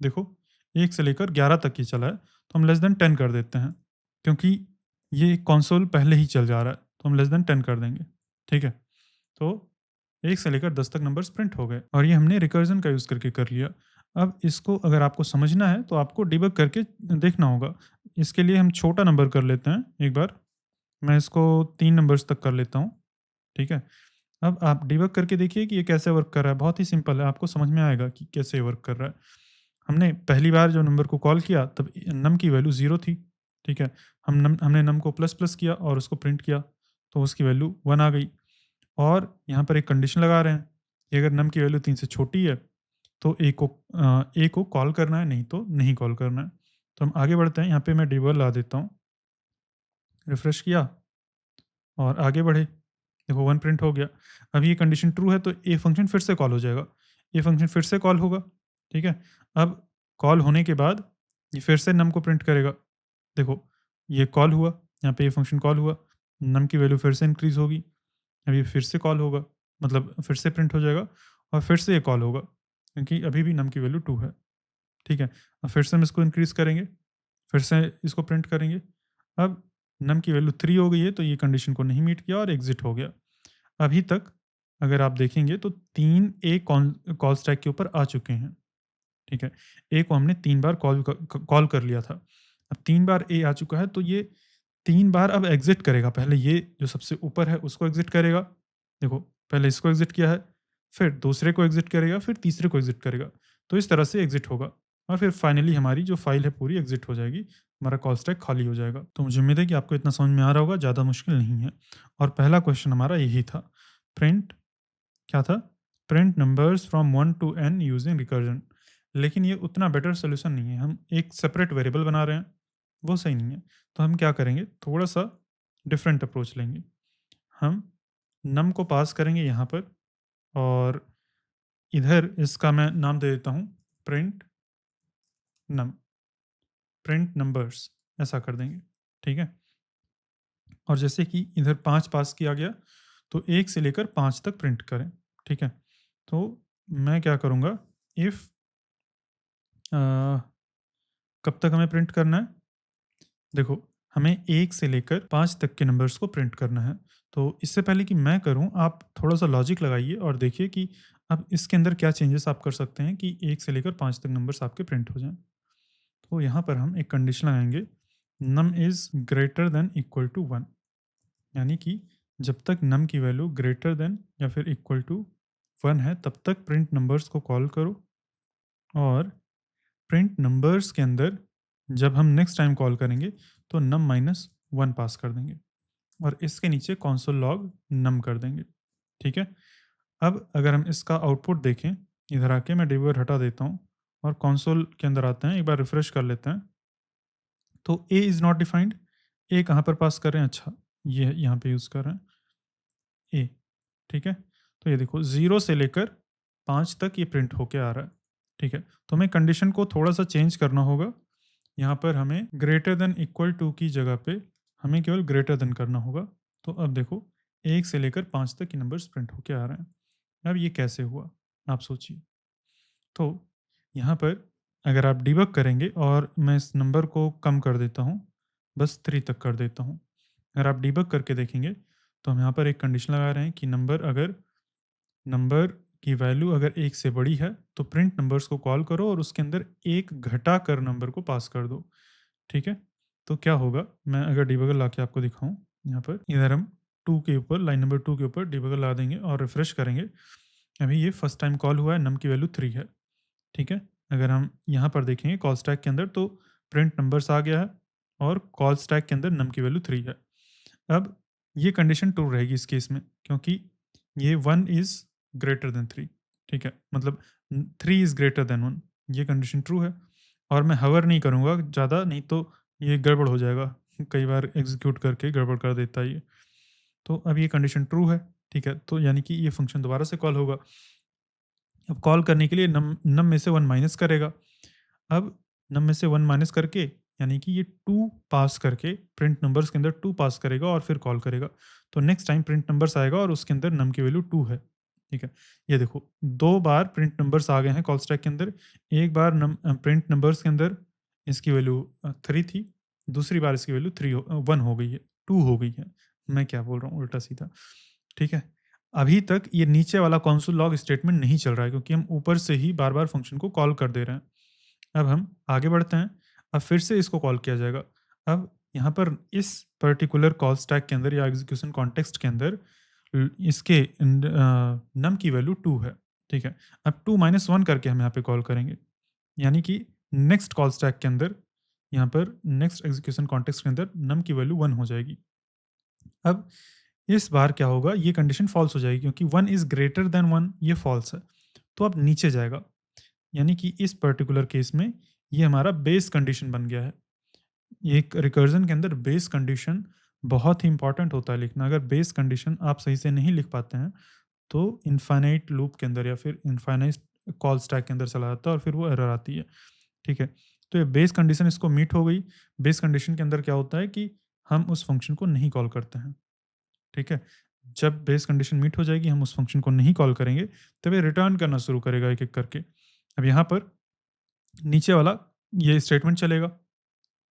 देखो 1 से लेकर 11 तक ही चला है, तो हम लेस देन 10 कर देते हैं, क्योंकि ये कंसोल पहले ही चल जा रहा है, तो हम लेस देन 10 कर देंगे, ठीक है? तो 1 से लेकर 10 तक नंबर्स प्रिंट हो गए और ये हमने रिकर्जन का यूज़ करके कर लिया। अब इसको अगर आपको समझना है तो आपको डिबग करके देखना होगा। इसके लिए हम छोटा नंबर कर लेते हैं एक बार। मैं इसको 3 नंबर्स तक कर लेता हूँ, ठीक है? अब आप डिबग करके देखिए कि ये कैसे वर्क कर रहा है। बहुत ही सिंपल है, आपको समझ में आएगा कि कैसे वर्क कर रहा है। हमने पहली बार जो नंबर को कॉल किया तब नम की वैल्यू 0 थी, ठीक है? हमने नम को प्लस-प्लस किया और उसको प्रिंट किया, तो उसकी वैल्यू 1 आ गई। और यहाँ पर एक कंडीशन लगा रहे हैं कि अगर नम की वैल्यू 3 से छोटी है तो ए को कॉल करना है, नहीं तो नहीं कॉल करना है। तो हम आगे बढ़ते हैं, यहाँ पे मैं डिबगर ला देता हूँ, रिफ्रेश किया और आगे बढ़े। देखो 1 प्रिंट हो गया। अब ये कंडीशन ट्रू है तो ए फंक्शन फिर से कॉल हो जाएगा। ये फंक्शन फिर से कॉल होगा, ठीक है? अब कॉल होने के बाद ये फिर से नम को प्रिंट करेगा। देखो ये कॉल हुआ, यहाँ पे ये फंक्शन कॉल हुआ, नम की वैल्यू फिर से इंक्रीज़ होगी। अब ये फिर से कॉल होगा, मतलब फिर से प्रिंट हो जाएगा और फिर से ये कॉल होगा, क्योंकि अभी भी नम की वैल्यू 2 है, ठीक है? अब फिर से हम इसको इंक्रीज़ करेंगे, फिर से इसको प्रिंट करेंगे। अब नम की वैल्यू 3 हो गई है तो ये कंडीशन को नहीं मीट किया और एग्ज़िट हो गया। अभी तक अगर आप देखेंगे तो 3 ए कॉल स्टैक के ऊपर आ चुके हैं, ठीक है? ए को हमने 3 बार कॉल कर लिया था। अब 3 बार ए आ चुका है तो ये 3 बार अब एग्ज़िट करेगा। पहले ये जो सबसे ऊपर है उसको एग्ज़िट करेगा। देखो पहले इसको एग्ज़िट किया है, फिर दूसरे को एग्ज़िट करेगा, फिर तीसरे को एग्ज़िट करेगा। तो इस तरह से एग्ज़िट होगा और फिर फाइनली हमारी जो फ़ाइल है पूरी एग्ज़िट हो जाएगी। हमारा कॉल स्टैक खाली हो जाएगा। तो मुझे उम्मीद है कि आपको इतना समझ में आ रहा होगा, ज़्यादा मुश्किल नहीं है। और पहला क्वेश्चन हमारा यही था। प्रिंट क्या था? Print numbers from 1 to n using recursion. लेकिन ये उतना बेटर सॉल्यूशन नहीं है। हम एक सेपरेट वेरिएबल बना रहे हैं, वो सही नहीं है। तो हम क्या करेंगे, थोड़ा-सा डिफरेंट अप्रोच लेंगे। हम नम को पास करेंगे यहाँ पर और इधर इसका मैं नाम दे देता हूँ प्रिंट नम, प्रिंट नंबर्स ऐसा कर देंगे, ठीक है? और जैसे कि इधर 5 पास किया गया, तो 1 से लेकर 5 तक प्रिंट करें, ठीक है? तो मैं क्या करूँगा, इफ अ, कब तक हमें प्रिंट करना है? देखो, हमें 1 से लेकर 5 तक के नंबर्स को प्रिंट करना है। तो इससे पहले कि मैं करूँ, आप थोड़ा-सा लॉजिक लगाइए और देखिए कि अब इसके अंदर क्या चेंजेस आप कर सकते हैं कि 1 से लेकर 5 तक नंबर्स आपके प्रिंट हो जाएँ। तो यहाँ पर हम एक कंडीशन लगाएँगे, num is greater than equal to 1, यानी कि जब तक नम की वैल्यू ग्रेटर दैन या फिर इक्वल टू 1 है, तब तक प्रिंट नंबर्स को कॉल करो और प्रिंट नंबर्स के अंदर जब हम नेक्स्ट टाइम कॉल करेंगे तो नम माइनस 1 पास कर देंगे और इसके नीचे कंसोल लॉग नम कर देंगे, ठीक है? अब अगर हम इसका आउटपुट देखें, इधर आके मैं डिबगर हटा देता हूँ और कंसोल के अंदर आते हैं, एक बार रिफ्रेश कर लेते हैं। तो ए इज़ नॉट डिफाइंड, ए कहाँ पर पास कर रहे हैं? अच्छा, ये यहाँ पे यूज़ कर रहे हैं ए, ठीक है? तो ये देखो 0 से लेकर 5 तक ये प्रिंट होके आ रहा है, ठीक है? तो हमें कंडीशन को थोड़ा-सा चेंज करना होगा। यहाँ पर हमें ग्रेटर देन इक्वल टू की जगह पे हमें केवल ग्रेटर देन करना होगा। तो अब देखो 1 से लेकर 5 तक के नंबर्स प्रिंट होके आ रहे हैं। अब ये कैसे हुआ? आप सोचिए। तो यहाँ पर अगर आप डिबग करेंगे और मैं इस नंबर को कम कर देता हूँ, बस 3 तक कर देता हूँ। अगर आप डिबग करके देखेंगे, तो हम यहाँ पर एक कंडीशन लगा रहे हैं कि नंबर की वैल्यू अगर 1 से बड़ी है, तो प्रिंट नंबर्स को कॉल करो और उसके अंदर 1 घटाकर नंबर को पास कर दो, ठीक है? तो क्या होगा, मैं अगर डिबगर लाके आपको दिखाऊँ, यहाँ पर इधर हम 2 के ऊपर लाइन नंबर 2 के ऊपर डिबगर ला देंगे और रिफ्रेश करेंगे। अभी ये फर्स्ट टाइम कॉल हुआ है, नम की वैल्यू 3 है। ठीक है? अगर हम यहाँ पर देखेंगे कॉल स्टैक के अंदर तो प्रिंट नंबर्स आ गया है और कॉल स्टैक के अंदर नम की वैल्यू 3 है। अब ये कंडीशन ट्रू रहेगी इस केस में क्योंकि ये 1 इज़ ग्रेटर देन 3, ठीक है? मतलब 3 इज़ ग्रेटर देन 1, ये कंडीशन ट्रू है और मैं हवर नहीं करूँगा ज़्यादा, नहीं तो ये गड़बड़ हो जाएगा। कई बार एग्ज़ीक्यूट करके गड़बड़ कर देता है ये। तो अब ये कंडीशन ट्रू है, ठीक है? तो यानी कि ये फ़ंक्शन दोबारा से कॉल होगा। अब कॉल करने के लिए नम नम में से 1 माइनस करेगा। अब नम में से 1 माइनस करके यानी कि ये 2 पास करके प्रिंट नंबर्स के अंदर 2 पास करेगा और फिर कॉल करेगा। तो नेक्स्ट टाइम प्रिंट नंबर्स आएगा और उसके अंदर नम की वैल्यू 2 है, ठीक है? ये देखो 2 बार प्रिंट नंबर्स आ गए हैं कॉल स्टैक के अंदर। एक बार प्रिंट नंबर्स के अंदर इसकी वैल्यू 3 थी, दूसरी बार इसकी वैल्यू 1 हो गई है, 2 हो गई है। मैं क्या बोल रहा हूँ उल्टा-सीधा, ठीक है? अभी तक ये नीचे वाला कंसोल लॉग स्टेटमेंट नहीं चल रहा है क्योंकि हम ऊपर से ही बार-बार फ़ंक्शन को कॉल कर दे रहे हैं। अब हम आगे बढ़ते हैं, अब फिर से इसको कॉल किया जाएगा। अब यहाँ पर इस पर्टिकुलर कॉल स्टैक के अंदर या एग्ज़ीक्यूशन कॉन्टेक्स्ट के अंदर इसके नम की वैल्यू 2 है, ठीक है? अब 2 माइनस 1 करके हम यहाँ पे कॉल करेंगे, यानी कि नेक्स्ट कॉल स्टैक के अंदर यहाँ पर नेक्स्ट एग्ज़ीक्यूशन कॉन्टेक्स्ट के अंदर नम की वैल्यू 1 हो जाएगी। अब इस बार क्या होगा, ये कंडीशन फ़ॉल्स हो जाएगी क्योंकि 1 इज़ ग्रेटर देन 1 ये फ़ॉल्स है। तो अब नीचे जाएगा, यानी कि इस पर्टिकुलर केस में ये हमारा बेस कंडीशन बन गया है। एक रिकर्जन के अंदर बेस कंडीशन बहुत ही इम्पोर्टेंट होता है लिखना। अगर बेस कंडीशन आप सही से नहीं लिख पाते हैं, तो इनफ़ाइनाइट लूप के अंदर या फिर इनफ़ाइनाइट कॉल स्टैक के अंदर चला जाता है और फिर वो एरर आती है, ठीक है? तो ये बेस कंडीशन इसको मीट हो गई। बेस कंडीशन के अंदर क्या होता है कि हम उस फ़ंक्शन को नहीं कॉल करते हैं। ठीक है? जब बेस कंडीशन मीट हो जाएगी, हम उस फ़ंक्शन को नहीं कॉल करेंगे, तब ये रिटर्न करना शुरू करेगा एक-एक करके। अब यहाँ पर नीचे वाला ये स्टेटमेंट चलेगा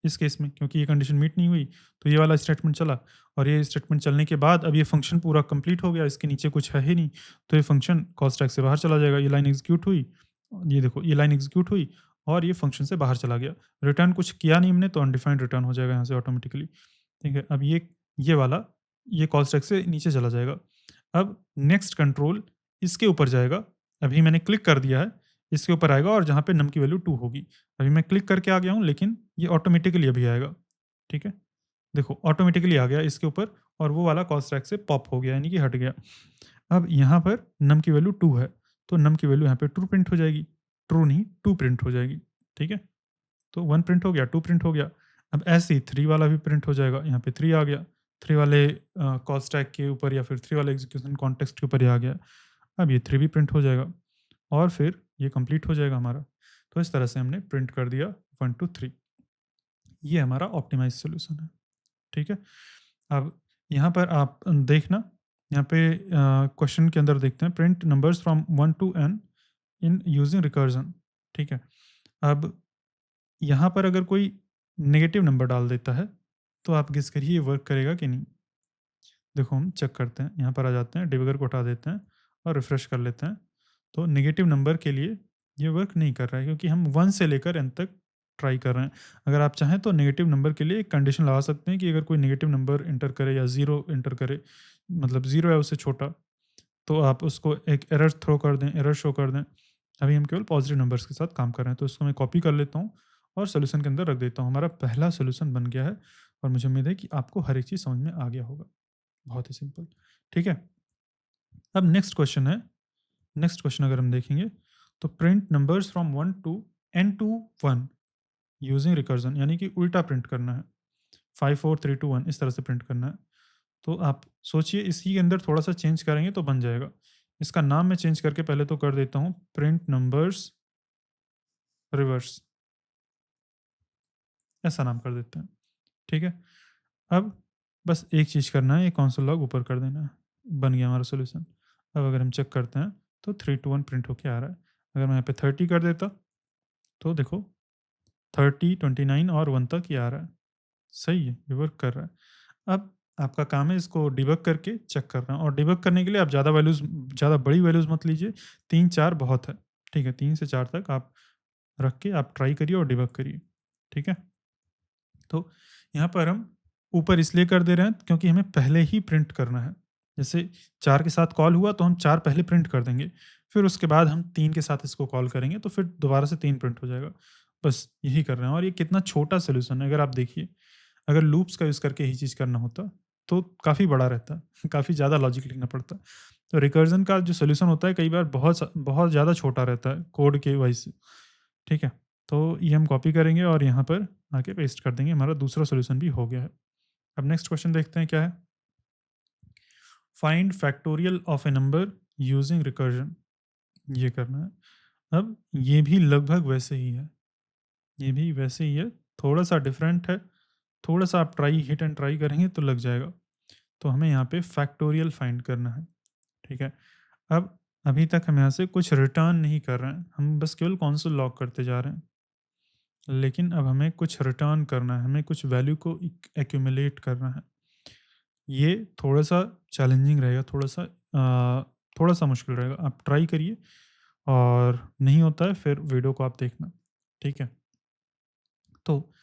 इस केस में क्योंकि ये कंडीशन मीट नहीं हुई, तो ये वाला स्टेटमेंट चला और ये स्टेटमेंट चलने के बाद अब ये फ़ंक्शन पूरा कंप्लीट हो गया, इसके नीचे कुछ है ही नहीं, तो ये फ़ंक्शन कॉल स्टैक से बाहर चला जाएगा। ये लाइन एग्ज़ीक्यूट हुई, ये देखो ये लाइन एग्ज़ीक्यूट हुई और ये फ़ंक्शन से बाहर चला गया। रिटर्न कुछ किया नहीं हमने, तो अनडिफाइंड रिटर्न हो जाएगा यहाँ से ऑटोमैटिकली। ठीक है? अब ये वाला ये कॉल स्टैक से नीचे चला जाएगा। अब नेक्स्ट कंट्रोल इसके ऊपर जाएगा। अभी मैंने क्लिक कर दिया है, इसके ऊपर आएगा और जहाँ पे नम की वैल्यू 2 होगी। अभी मैं क्लिक करके आ गया हूँ लेकिन ये ऑटोमैटिकली अभी आएगा। ठीक है? देखो ऑटोमैटिकली आ गया इसके ऊपर और वो वाला कॉल स्टैक से पॉप हो गया यानी कि हट गया। अब यहाँ पर नम की वैल्यू 2 है, तो नम की वैल्यू यहाँ पे ट्रू प्रिंट हो जाएगी। ट्रू नहीं 2 प्रिंट हो जाएगी। ठीक है? तो 1 प्रिंट हो गया, 2 प्रिंट हो गया। अब ऐसे ही 3 वाला भी प्रिंट हो जाएगा, यहाँ पे 3 आ गया। 3 वाले कॉल स्टैक के ऊपर या फिर 3 वाले एग्ज़ीक्यूशन कॉन्टेक्स्ट के ऊपर ये आ गया। अब ये 3 भी प्रिंट हो जाएगा और फिर ये कंप्लीट हो जाएगा हमारा। तो इस तरह से हमने प्रिंट कर दिया 1 टू 3। ये हमारा ऑप्टिमाइज़ सॉल्यूशन है, ठीक है? अब यहाँ पर आप देखना, यहाँ पे क्वेश्चन के अंदर देखते हैं print numbers from 1 to n in using recursion, ठीक है? अब यहाँ पर अगर कोई नेगेटिव नंबर डाल देता है, तो आप गेस करिए ये वर्क करेगा कि नहीं? देखो हम चेक करते हैं, यहाँ पर आ जाते हैं, डिबगर को हटा देते हैं और रिफ्रेश कर लेते हैं। तो नेगेटिव नंबर के लिए ये वर्क नहीं कर रहा है क्योंकि हम 1 से लेकर n तक ट्राई कर रहे हैं। अगर आप चाहें तो नेगेटिव नंबर के लिए एक कंडीशन लगा सकते हैं कि अगर कोई नेगेटिव नंबर एंटर करे या 0 एंटर करे, मतलब 0 या उससे छोटा, तो आप उसको एक एरर थ्रो कर दें, एरर शो कर दें। अभी हम केवल पॉजिटिव नंबर्स के साथ काम कर रहे हैं, तो इसको मैं कॉपी कर लेता हूँ और सॉल्यूशन के अंदर रख देता हूँ। हमारा पहला सॉल्यूशन बन गया है और मुझे उम्मीद है कि आपको हर एक चीज़ समझ में आ गया होगा। बहुत ही सिंपल, ठीक है? अब नेक्स्ट क्वेश्चन है, नेक्स्ट क्वेश्चन अगर हम देखेंगे, तो print numbers from 1 to n to 1 using recursion, यानी कि उल्टा प्रिंट करना है। 5, 4, 3, 2, 1 इस तरह से प्रिंट करना है। तो आप सोचिए इसी के अंदर थोड़ा-सा चेंज करेंगे तो बन जाएगा। इसका नाम मैं चेंज करके पहले तो कर देता हूँ प्रिंट नंबर्स रिवर्स, ऐसा नाम कर देते हैं, ठीक है? अब बस एक चीज़ करना है, ये कंसोल लॉग ऊपर कर देना है, बन गया हमारा सॉल्यूशन। अब अगर हम चेक करते हैं तो 3 टू 1 प्रिंट होके आ रहा है। अगर मैं यहाँ पे 30 कर देता, तो देखो 30, 29 और 1 तक ये आ रहा है। सही है, ये वर्क कर रहा है। अब आपका काम है इसको डिबग करके चेक करना और डिबग करने के लिए आप ज़्यादा बड़ी वैल्यूज़ मत लीजिए, 3-4 बहुत है। ठीक है, 3 से 4 तक आप रख के आप ट्राई करिए और डिबग करिए। ठीक है? तो यहाँ पर हम ऊपर इसलिए कर दे रहे हैं क्योंकि हमें पहले ही प्रिंट करना है। जैसे 4 के साथ कॉल हुआ तो हम 4 पहले प्रिंट कर देंगे। फिर उसके बाद हम 3 के साथ इसको कॉल करेंगे तो फिर दोबारा से 3 प्रिंट हो जाएगा। बस यही कर रहे हैं और ये कितना छोटा सॉल्यूशन है अगर आप देखिए। अगर लूप्स का यूज़ करके यही चीज़ करना होता तो काफ़ी बड़ा रहता, काफ़ी ज़्यादा लॉजिक लिखना पड़ता। तो रिकर्जन का जो सॉल्यूशन होता है कई बार बहुत ज़्यादा छोटा रहता है कोड के वाइज़। ठीक है? तो ये हम कॉपी करेंगे और यहाँ पर आके पेस्ट कर देंगे, हमारा दूसरा सॉल्यूशन भी हो गया है। अब नेक्स्ट क्वेश्चन देखते हैं क्या है? Find factorial of a number using recursion, ये करना है। अब ये भी लगभग वैसे ही है, ये भी वैसे ही है, थोड़ा-सा डिफरेंट है, थोड़ा-सा आप हिट एंड ट्राई करेंगे तो लग जाएगा। तो हमें यहाँ पे फैक्टोरियल फाइंड करना है, ठीक है? अब अभी तक हम यहाँ से कुछ रिटर्न नहीं कर रहे हैं, हम बस केवल कॉन्सोल लॉग करते जा रहे हैं। लेकिन अब हमें कुछ रिटर्न करना है, हमें कुछ वैल्यू को एक्यूमुलेट करना है। ये थोड़ा-सा चैलेंजिंग रहेगा, थोड़ा-सा मुश्किल रहेगा। आप ट्राई करिए और नहीं होता है फिर वीडियो को आप देखना, ठीक है? तो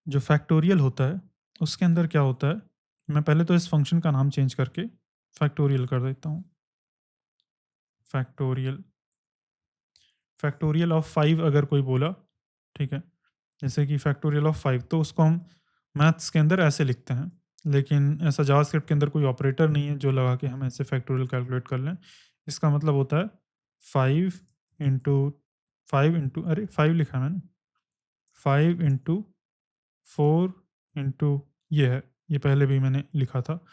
जो फैक्टोरियल होता है, उसके अंदर क्या होता है, मैं पहले तो इस फ़ंक्शन का नाम चेंज करके फैक्टोरियल कर देता हूँ। फैक्टोरियल, फैक्टोरियल ऑफ 5 अगर कोई बोला, ठीक है? जैसे कि फैक्टोरियल ऑफ 5 तो उसको हम मैथ्स के अंदर ऐसे लिखते हैं। लेकिन ऐसा जावास्क्रिप्ट के अंदर कोई ऑपरेटर नहीं है जो लगा के हम ऐसे फैक्टोरियल कैलकुलेट कर लें। इसका मतलब होता है 5 इंटू 5 इंटू अरे 5 लिखा है मैंने, 5 इंटू 4 इंटू ये है, ये पहले भी मैंने लिखा था।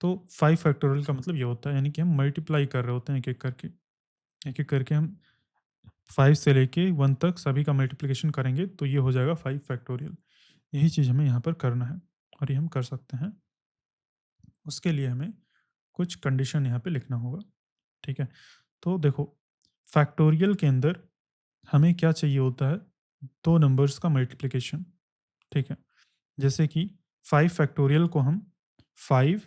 तो 5 फैक्टोरियल का मतलब ये होता है, यानी कि हम मल्टीप्लाई कर रहे होते हैं एक-एक करके। एक-एक करके हम 5 से लेके 1 तक सभी का मल्टीप्लिकेशन करेंगे तो ये हो जाएगा 5 फैक्टोरियल। यही चीज़ हमें यहाँ पर करना है और ये हम कर सकते हैं। उसके लिए हमें कुछ कंडीशन यहाँ पे लिखना होगा, ठीक है? तो देखो, फैक्टोरियल के अंदर हमें क्या चाहिए होता है, 2 नंबर्स का मल्टीप्लिकेशन, ठीक है? जैसे कि 5 फैक्टोरियल को हम 5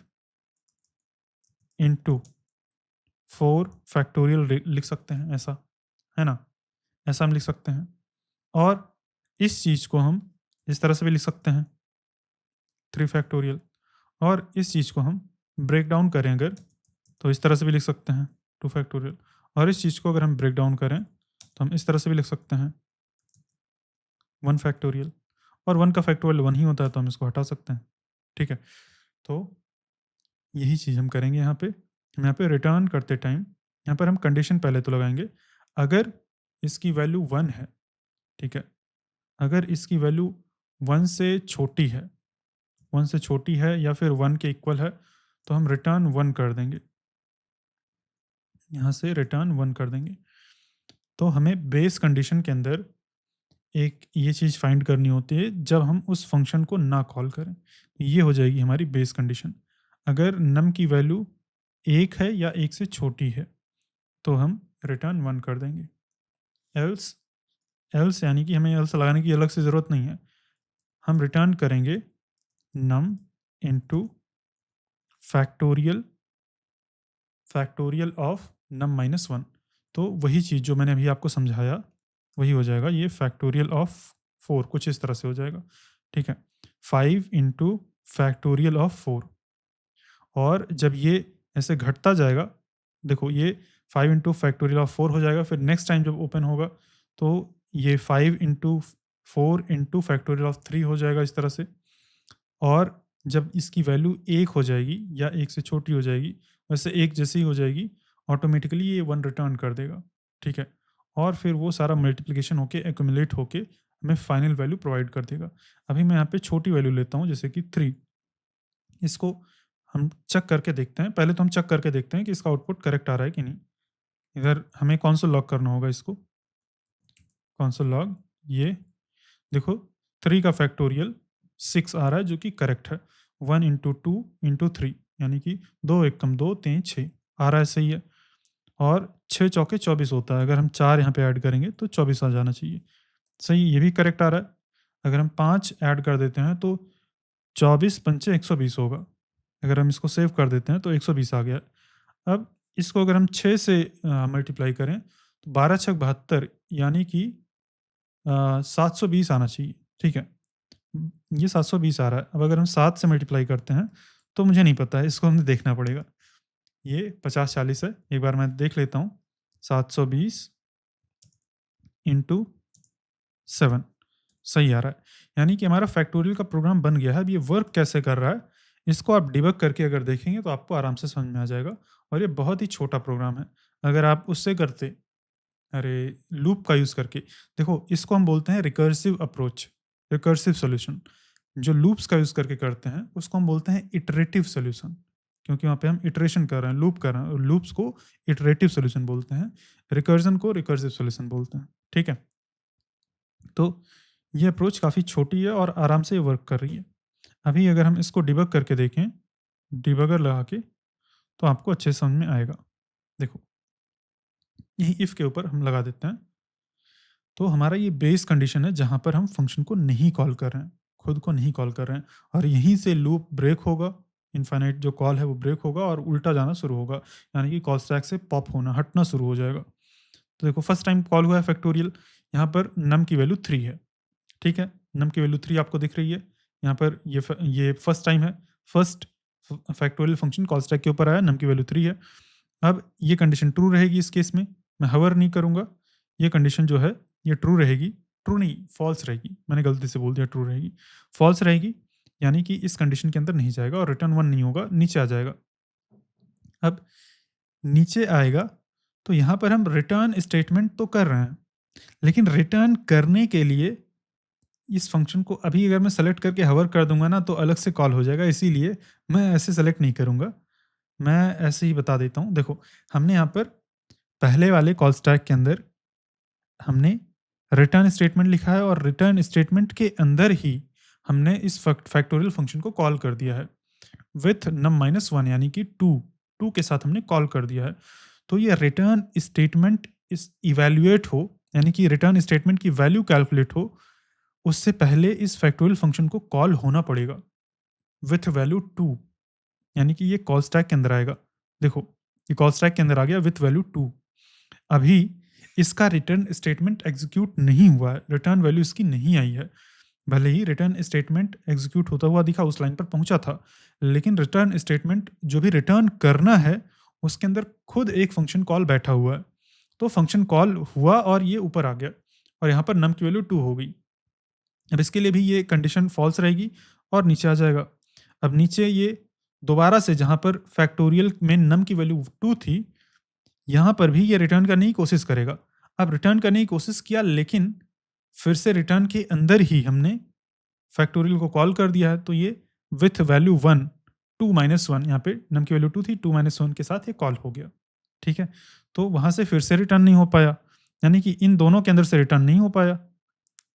इंटू 4 फैक्टोरियल लिख सकते हैं ऐसा, है ना? ऐसा हम लिख सकते हैं। और इस चीज़ को हम इस तरह से भी लिख सकते हैं, 3 फैक्टोरियल। और इस चीज़ को हम ब्रेक डाउन करें अगर, तो इस तरह से भी लिख सकते हैं, 2 फैक्टोरियल। और इस चीज़ को अगर हम ब्रेक डाउन करें, तो हम इस तरह से भी लिख सकते हैं, 1 फैक्टोरियल। और 1 का फैक्टोरियल 1 ही होता है, तो हम इसको हटा सकते हैं, ठीक है? तो यही चीज़ हम करेंगे यहाँ पे। हम यहाँ पे रिटर्न करते टाइम, यहाँ पर हम कंडीशन पहले तो लगाएँगे, अगर इसकी वैल्यू 1 है, ठीक है? अगर इसकी वैल्यू 1 से छोटी है, 1 से छोटी है या फिर 1 के इक्वल है, तो हम रिटर्न 1 कर देंगे। यहाँ से रिटर्न 1 कर देंगे। तो हमें बेस कंडीशन के अंदर एक ये चीज़ फाइंड करनी होती है जब हम उस फंक्शन को ना कॉल करें। ये हो जाएगी हमारी बेस कंडीशन। अगर नम की वैल्यू 1 है या 1 से छोटी है, तो हम रिटर्न 1 कर देंगे। एल्स एल्स यानी कि हमें एल्स लगाने की अलग से ज़रूरत नहीं है। हम रिटर्न करेंगे num into factorial factorial of num minus 1। तो वही चीज़ जो मैंने अभी आपको समझाया, वही हो जाएगा। ये फैक्टोरियल ऑफ 4 कुछ इस तरह से हो जाएगा, ठीक है? 5 इंटू फैक्टोरियल ऑफ 4। और जब ये ऐसे घटता जाएगा, देखो ये 5 इंटू फैक्टोरियल ऑफ 4 हो जाएगा, फिर नेक्स्ट टाइम जब ओपन होगा, तो ये 5 इंटू 4 इंटू फैक्टोरियल ऑफ 3 हो जाएगा इस तरह से। और जब इसकी वैल्यू 1 हो जाएगी या 1 से छोटी हो जाएगी, वैसे 1 जैसे ही हो जाएगी, ऑटोमेटिकली ये 1 रिटर्न कर देगा, ठीक है? और फिर वो सारा मल्टीप्लिकेशन होके एक्यूमुलेट होके हमें फाइनल वैल्यू प्रोवाइड कर देगा। अभी मैं यहाँ पे छोटी वैल्यू लेता हूँ जैसे कि 3। इसको हम चेक करके देखते हैं। पहले तो हम चेक करके देखते हैं कि इसका आउटपुट करेक्ट आ रहा है कि नहीं। इधर हमें कौन-सा लॉग करना होगा इसको, कौन-सा लॉग, ये देखो 3 का फैक्टोरियल 6 आ रहा है जो कि करेक्ट है। 1 इंटू 2 इंटू 3 यानी कि 2 एकम 2 3 6 आ रहा है, सही है। और 6 चौके 24 होता है। अगर हम 4 यहाँ पे ऐड करेंगे तो 24 आ जाना चाहिए। सही, ये भी करेक्ट आ रहा है। अगर हम 5 ऐड कर देते हैं तो 24 पंचे 120 होगा। अगर हम इसको सेव कर देते हैं तो 120 आ गया। अब इसको अगर हम 6 से मल्टीप्लाई करें तो 12 छक 72 यानी कि 720 आना चाहिए, ठीक है? ये 720 आ रहा है। अब अगर हम 7 से मल्टीप्लाई करते हैं, तो मुझे नहीं पता है, इसको हमें देखना पड़ेगा। ये 50-40 है, एक बार मैं देख लेता हूँ। 720 इंटू 7 सही आ रहा है। यानी कि हमारा फैक्टोरियल का प्रोग्राम बन गया है। अब ये वर्क कैसे कर रहा है, इसको आप डिबग करके अगर देखेंगे तो आपको आराम से समझ में आ जाएगा। और ये बहुत ही छोटा प्रोग्राम है। अगर आप उससे करते, अरे! लूप का यूज़ करके। देखो, इसको हम बोलते हैं रिकर्सिव अप्रोच, रिकर्सिव सॉल्यूशन। जो लूप्स का यूज़ करके करते हैं, उसको हम बोलते हैं इटरेटिव सॉल्यूशन, क्योंकि वहाँ पे हम इटरेशन कर रहे हैं, लूप कर रहे हैं और लूप्स को इटरेटिव सॉल्यूशन बोलते हैं। रिकर्जन को रिकर्सिव सॉल्यूशन बोलते हैं, ठीक है? तो ये अप्रोच काफ़ी छोटी है और आराम से वर्क कर रही है। अभी अगर हम इसको डिबग करके देखें, डिबगर लगा के, तो आपको अच्छे से समझ में आएगा। देखो, यही इफ़ के ऊपर हम लगा देते हैं। तो हमारा ये बेस कंडीशन है जहाँ पर हम फंक्शन को नहीं कॉल कर रहे हैं, खुद को नहीं कॉल कर रहे हैं, और यहीं से लूप ब्रेक होगा, इनफाइनाइट जो कॉल है वो ब्रेक होगा और उल्टा जाना शुरू होगा, यानी कि कॉल स्टैक से पॉप होना, हटना शुरू हो जाएगा। तो देखो, फर्स्ट टाइम कॉल हुआ है फैक्टोरियल, यहाँ पर नम की वैल्यू 3 है, ठीक है? नम की वैल्यू 3 आपको दिख रही है। यहाँ पर ये फर्स्ट टाइम है, first factorial function call stack के ऊपर आया, नम की वैल्यू 3 है। अब ये कंडीशन ट्रू रहेगी इस केस में, मैं हवर नहीं करूँगा, ये कंडीशन जो है ये ट्रू रहेगी, ट्रू नहीं फ़ॉल्स रहेगी, मैंने गलती से बोल दिया ट्रू रहेगी, फ़ॉल्स रहेगी, यानी कि इस कंडीशन के अंदर नहीं जाएगा और रिटर्न 1 नहीं होगा, नीचे आ जाएगा। अब नीचे आएगा, तो यहाँ पर हम रिटर्न स्टेटमेंट तो कर रहे हैं, लेकिन रिटर्न करने के लिए इस फ़ंक्शन को अभी अगर मैं सेलेक्ट करके हवर कर दूँगा ना, तो अलग से कॉल हो जाएगा, इसीलिए मैं ऐसे सेलेक्ट नहीं करूँगा। मैं ऐसे ही बता देता हूँ। देखो, हमने यहाँ पर पहले वाले कॉल स्टैक के अंदर हमने रिटर्न स्टेटमेंट लिखा है और रिटर्न स्टेटमेंट के अंदर ही हमने इस फैक्टोरियल फंक्शन को कॉल कर दिया है विथ नम माइनस वन, यानी कि टू के साथ हमने कॉल कर दिया है। तो ये रिटर्न स्टेटमेंट इस इवेल्युएट हो, यानी कि रिटर्न स्टेटमेंट की वैल्यू कैलकुलेट हो, उससे पहले इस फैक्टोरियल फंक्शन को कॉल होना पड़ेगा विथ वैल्यू टू, यानी कि ये कॉल स्टैक के अंदर आएगा। देखो, ये कॉल स्टैक के अंदर आ गया विथ वैल्यू टू। अभी इसका रिटर्न स्टेटमेंट एग्जीक्यूट नहीं हुआ है, रिटर्न वैल्यू इसकी नहीं आई है। भले ही रिटर्न स्टेटमेंट एग्जीक्यूट होता हुआ दिखा, उस लाइन पर पहुंचा था, लेकिन रिटर्न स्टेटमेंट जो भी रिटर्न करना है, उसके अंदर खुद एक फंक्शन कॉल बैठा हुआ है। तो फंक्शन कॉल हुआ और ये ऊपर आ गया, और यहाँ पर नम की वैल्यू टू हो गई। अब इसके लिए भी ये कंडीशन फॉल्स रहेगी और नीचे आ जाएगा। अब नीचे ये दोबारा से जहाँ पर फैक्टोरियल में नम की वैल्यू 2 थी, यहाँ पर भी ये रिटर्न करने की कोशिश करेगा। अब रिटर्न करने की कोशिश किया, लेकिन फिर से रिटर्न के अंदर ही हमने फैक्टोरियल को कॉल कर दिया है, तो ये विथ वैल्यू 1 2 माइनस 1, यहाँ पे नम की वैल्यू 2 थी, 2 माइनस 1 के साथ ये कॉल हो गया। ठीक है? तो वहाँ से फिर से रिटर्न नहीं हो पाया, यानी कि इन दोनों के अंदर से रिटर्न नहीं हो पाया।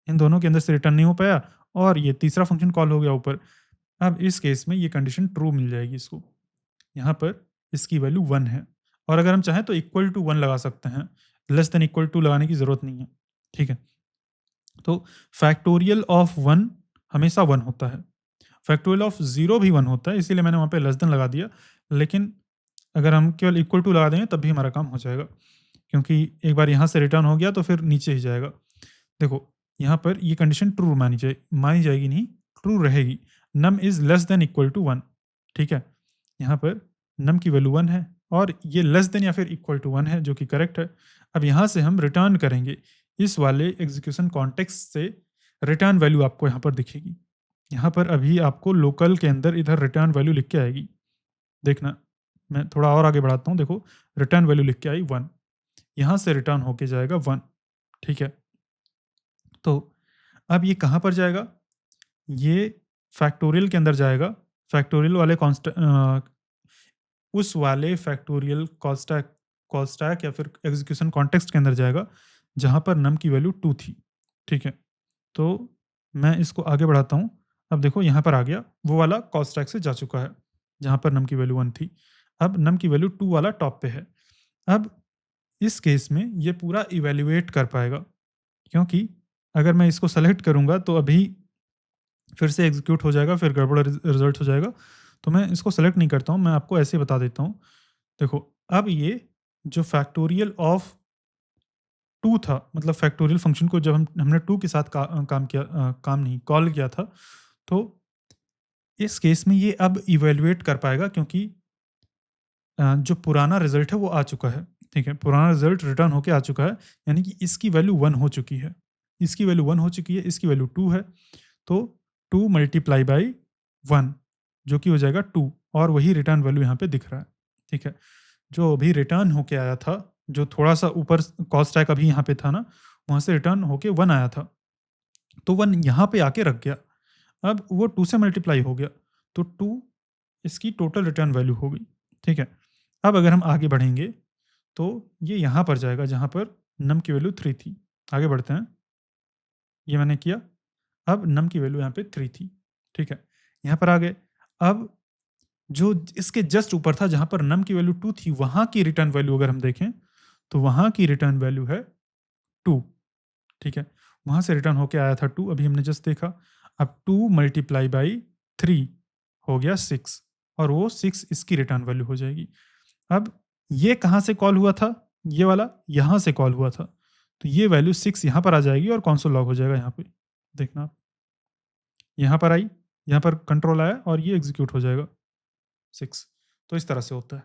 इन दोनों के अंदर से रिटर्न नहीं हो पाया और ये तीसरा फंक्शन कॉल हो गया ऊपर। अब इस केस में ये कंडीशन ट्रू मिल जाएगी इसको। यहाँ पर इसकी वैल्यू 1 है, और अगर हम चाहें तो इक्वल टू 1 लगा सकते हैं। लेस देन इक्वल टू लगाने की ज़रूरत नहीं है। ठीक है? तो फैक्टोरियल ऑफ 1 हमेशा 1 होता है। फैक्टोरियल ऑफ 0 भी 1 होता है, इसीलिए मैंने वहाँ पे लेस देन लगा दिया। लेकिन अगर हम केवल इक्वल टू लगा देंगे तब भी हमारा काम हो जाएगा, क्योंकि एक बार यहाँ से रिटर्न हो गया तो फिर नीचे ही जाएगा। देखो, यहाँ पर ये कंडीशन ट्रू मानी जाएगी नहीं, ट्रू रहेगी। Num is less than equal to 1, ठीक है? यहाँ पर नम की वैल्यू 1 है और ये लेस देन या फिर इक्वल टू 1 है, जो कि करेक्ट है। अब यहाँ से हम रिटर्न करेंगे। इस वाले एग्जीक्यूशन कॉन्टेक्स्ट से रिटर्न वैल्यू आपको यहाँ पर दिखेगी। यहाँ पर अभी आपको लोकल के अंदर इधर रिटर्न वैल्यू लिख के आएगी। देखना, मैं थोड़ा और आगे बढ़ाता हूँ। देखो, रिटर्न वैल्यू लिख के आई 1, यहाँ से रिटर्न होके जाएगा 1, ठीक है? तो अब ये कहाँ पर जाएगा? ये फैक्टोरियल के अंदर जाएगा। फैक्टोरियल वाले उस वाले फैक्टोरियल कॉल स्टैक या फिर एग्जीक्यूशन कॉन्टेक्स्ट के अंदर जाएगा, जहाँ पर नम की वैल्यू 2 थी, ठीक है? तो मैं इसको आगे बढ़ाता हूँ। अब देखो, यहाँ पर आ गया, वो वाला कॉल स्टैक से जा चुका है, जहाँ पर नम की वैल्यू 1 थी। अब नम की वैल्यू 2 वाला टॉप पे है। अब इस केस में ये पूरा इवैल्यूएट कर पाएगा, क्योंकि अगर मैं इसको सेलेक्ट करूँगा तो अभी फिर से एग्ज़ीक्यूट हो जाएगा, फिर गड़बड़ रिज़ल्ट हो जाएगा। तो मैं इसको सेलेक्ट नहीं करता हूँ, मैं आपको ऐसे ही बता देता हूँ। देखो, अब ये जो फैक्टोरियल ऑफ 2 था, मतलब फैक्टोरियल फ़ंक्शन को जब हमने 2 के साथ काम नहीं, कॉल किया था, तो इस केस में ये अब इवैल्यूएट कर पाएगा, क्योंकि जो पुराना रिज़ल्ट है वो आ चुका है, ठीक है? पुराना रिज़ल्ट रिटर्न होके आ चुका है, यानी कि इसकी वैल्यू 1 हो चुकी है। इसकी वैल्यू 1 हो चुकी है, इसकी वैल्यू 2 है। तो 2 मल्टीप्लाई बाई 1, जो कि हो जाएगा 2, और वही रिटर्न वैल्यू यहाँ पे दिख रहा है, ठीक है? जो अभी रिटर्न होके आया था, जो थोड़ा-सा ऊपर कॉल स्टैक अभी यहाँ पे था ना, वहाँ से रिटर्न होके 1 आया था। तो 1 यहाँ पे आके रख गया। अब वो 2 से मल्टीप्लाई हो गया, तो 2 इसकी टोटल रिटर्न वैल्यू हो गई, ठीक है? अब अगर हम आगे बढ़ेंगे, तो ये यहाँ पर जाएगा, जहाँ पर नम की वैल्यू 3 थी। आगे बढ़ते हैं। ये मैंने किया। अब num की वैल्यू यहाँ पे 3 थी, ठीक है? यहाँ पर आ गए। अब जो इसके जस्ट ऊपर था जहाँ पर num की वैल्यू 2 थी, वहाँ की रिटर्न वैल्यू अगर हम देखें, तो वहाँ की रिटर्न वैल्यू है 2, ठीक है? वहाँ से रिटर्न होके आया था 2, अभी हमने जस्ट देखा। अब 2 मल्टीप्लाई बाई 3 हो गया 6 और वो 6 इसकी रिटर्न वैल्यू हो जाएगी। अब ये कहाँ से कॉल हुआ था? ये वाला यहाँ से कॉल हुआ था। तो ये वैल्यू 6 यहाँ पर आ जाएगी और कौन-सा लॉग हो जाएगा यहाँ पे, देखना आप। यहाँ पर आई, यहाँ पर कंट्रोल आया और ये एग्ज़ीक्यूट हो जाएगा 6। तो इस तरह से होता है।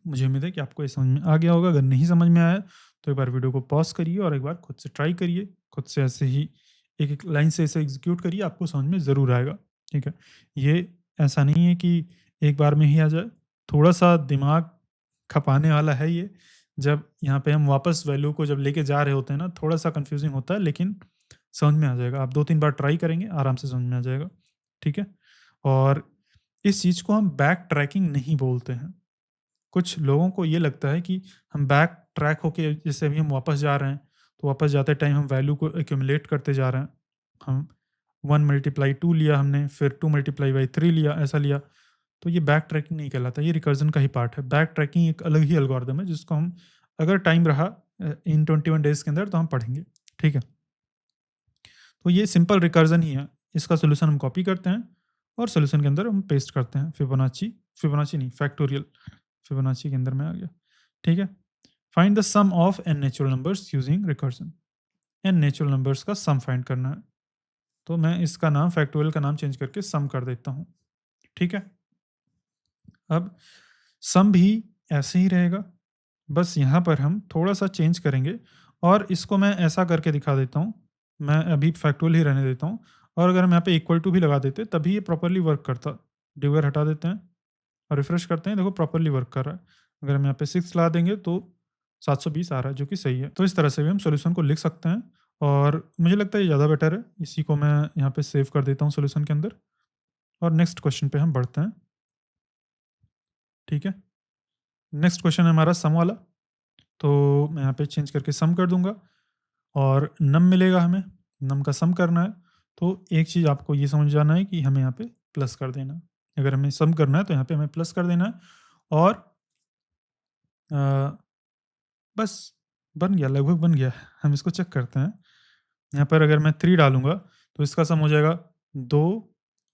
मुझे उम्मीद है कि आपको ये समझ में आ गया होगा। अगर नहीं समझ में आया, तो एक बार वीडियो को पॉज़ करिए और एक बार खुद से ट्राई करिए। खुद से ऐसे ही एक-एक लाइन से ऐसे एग्ज़ीक्यूट करिए, आपको समझ में ज़रूर आएगा, ठीक है? ये ऐसा नहीं है कि एक बार में ही आ जाए, थोड़ा-सा दिमाग खपाने वाला है ये। जब यहाँ पे हम वापस वैल्यू को जब लेके जा रहे होते हैं ना, थोड़ा-सा कन्फ्यूज़िंग होता है, लेकिन समझ में आ जाएगा। आप 2-3 बार ट्राई करेंगे, आराम से समझ में आ जाएगा, ठीक है? और इस चीज़ को हम बैक ट्रैकिंग नहीं बोलते हैं। कुछ लोगों को ये लगता है कि हम बैक ट्रैक होके जैसे अभी हम वापस जा रहे हैं, तो वापस जाते टाइम हम वैल्यू को एक्यूमुलेट करते जा रहे हैं। हम 1 मल्टीप्लाई 2 लिया हमने, फिर 2 मल्टीप्लाई बाई 3 लिया, ऐसा लिया। तो ये बैक ट्रैकिंग नहीं कहलाता, ये रिकर्जन का ही पार्ट है। बैक ट्रैकिंग एक अलग ही एल्गोरिदम है जिसको हम अगर टाइम रहा इन 21 डेज़ के अंदर तो हम पढ़ेंगे, ठीक है? तो ये सिंपल रिकर्जन ही है। इसका सॉल्यूशन हम कॉपी करते हैं और सॉल्यूशन के अंदर हम पेस्ट करते हैं। फिबोनाची नहीं, फैक्टोरियल। फिबोनाची के अंदर में आ गया, ठीक है? Find the sum of n natural numbers using recursion. N natural numbers का सम फाइंड करना है। तो मैं इसका नाम फैक्टोरियल का नाम चेंज करके सम कर देता हूँ, ठीक है? अब सम भी ऐसे ही रहेगा, बस यहाँ पर हम थोड़ा-सा चेंज करेंगे और इसको मैं ऐसा करके दिखा देता हूँ। मैं अभी फैक्टोरियल ही रहने देता हूँ और अगर हम यहाँ पे इक्वल टू भी लगा देते, तभी ये प्रॉपर्ली वर्क करता। डिवाइड हटा देते हैं और रिफ्रेश करते हैं, देखो प्रॉपर्ली वर्क कर रहा है। अगर हम यहाँ पे 6 लगा देंगे तो 720 आ रहा है, जो कि सही है। तो इस तरह से भी हम सॉल्यूशन को लिख सकते हैं और मुझे लगता है ये ज़्यादा बेटर है। इसी को मैं यहाँ पे सेव कर देता हूँ सॉल्यूशन के अंदर और नेक्स्ट क्वेश्चन पे हम बढ़ते हैं, ठीक है? नेक्स्ट क्वेश्चन है हमारा सम वाला। तो मैं यहाँ पे चेंज करके सम कर दूँगा और नम मिलेगा हमें, नम का सम करना है। तो एक चीज़ आपको ये समझ जाना है कि हमें यहाँ पे प्लस कर देना है। अगर हमें सम करना है तो यहाँ पे हमें प्लस कर देना है और अ, बस बन गया, लगभग बन गया। हम इसको चेक करते हैं। यहाँ पर अगर मैं 3 डालूँगा तो इसका सम हो जाएगा 2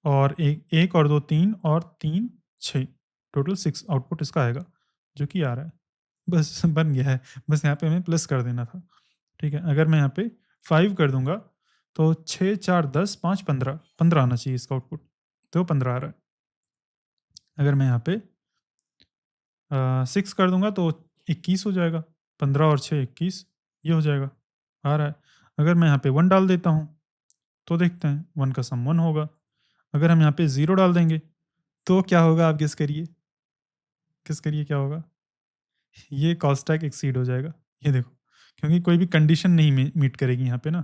और 1 और 2 3 और 3 6, टोटल 6 आउटपुट इसका आएगा, जो कि आ रहा है। बस बन गया है, बस यहाँ पे हमें प्लस कर देना था, ठीक है? अगर मैं यहाँ पे 5 कर दूँगा तो 6 4 10 5 15, 15 आना चाहिए इसका आउटपुट, तो 15 आ रहा है। अगर मैं यहाँ पे 6 कर दूँगा तो 21 हो जाएगा, 15 और 6 21, ये हो जाएगा, आ रहा है। अगर मैं यहाँ पे 1 डाल देता हूँ, तो देखते हैं 1 का सम 1 होगा। अगर हम यहाँ पे 0 डाल देंगे, तो क्या होगा आप गेस करिए? गेस करिए क्या होगा? ये कॉस्टैक एक्सीड हो जाएगा, ये देखो। क्योंकि कोई भी कंडीशन नहीं मीट करेगी यहाँ पे ना।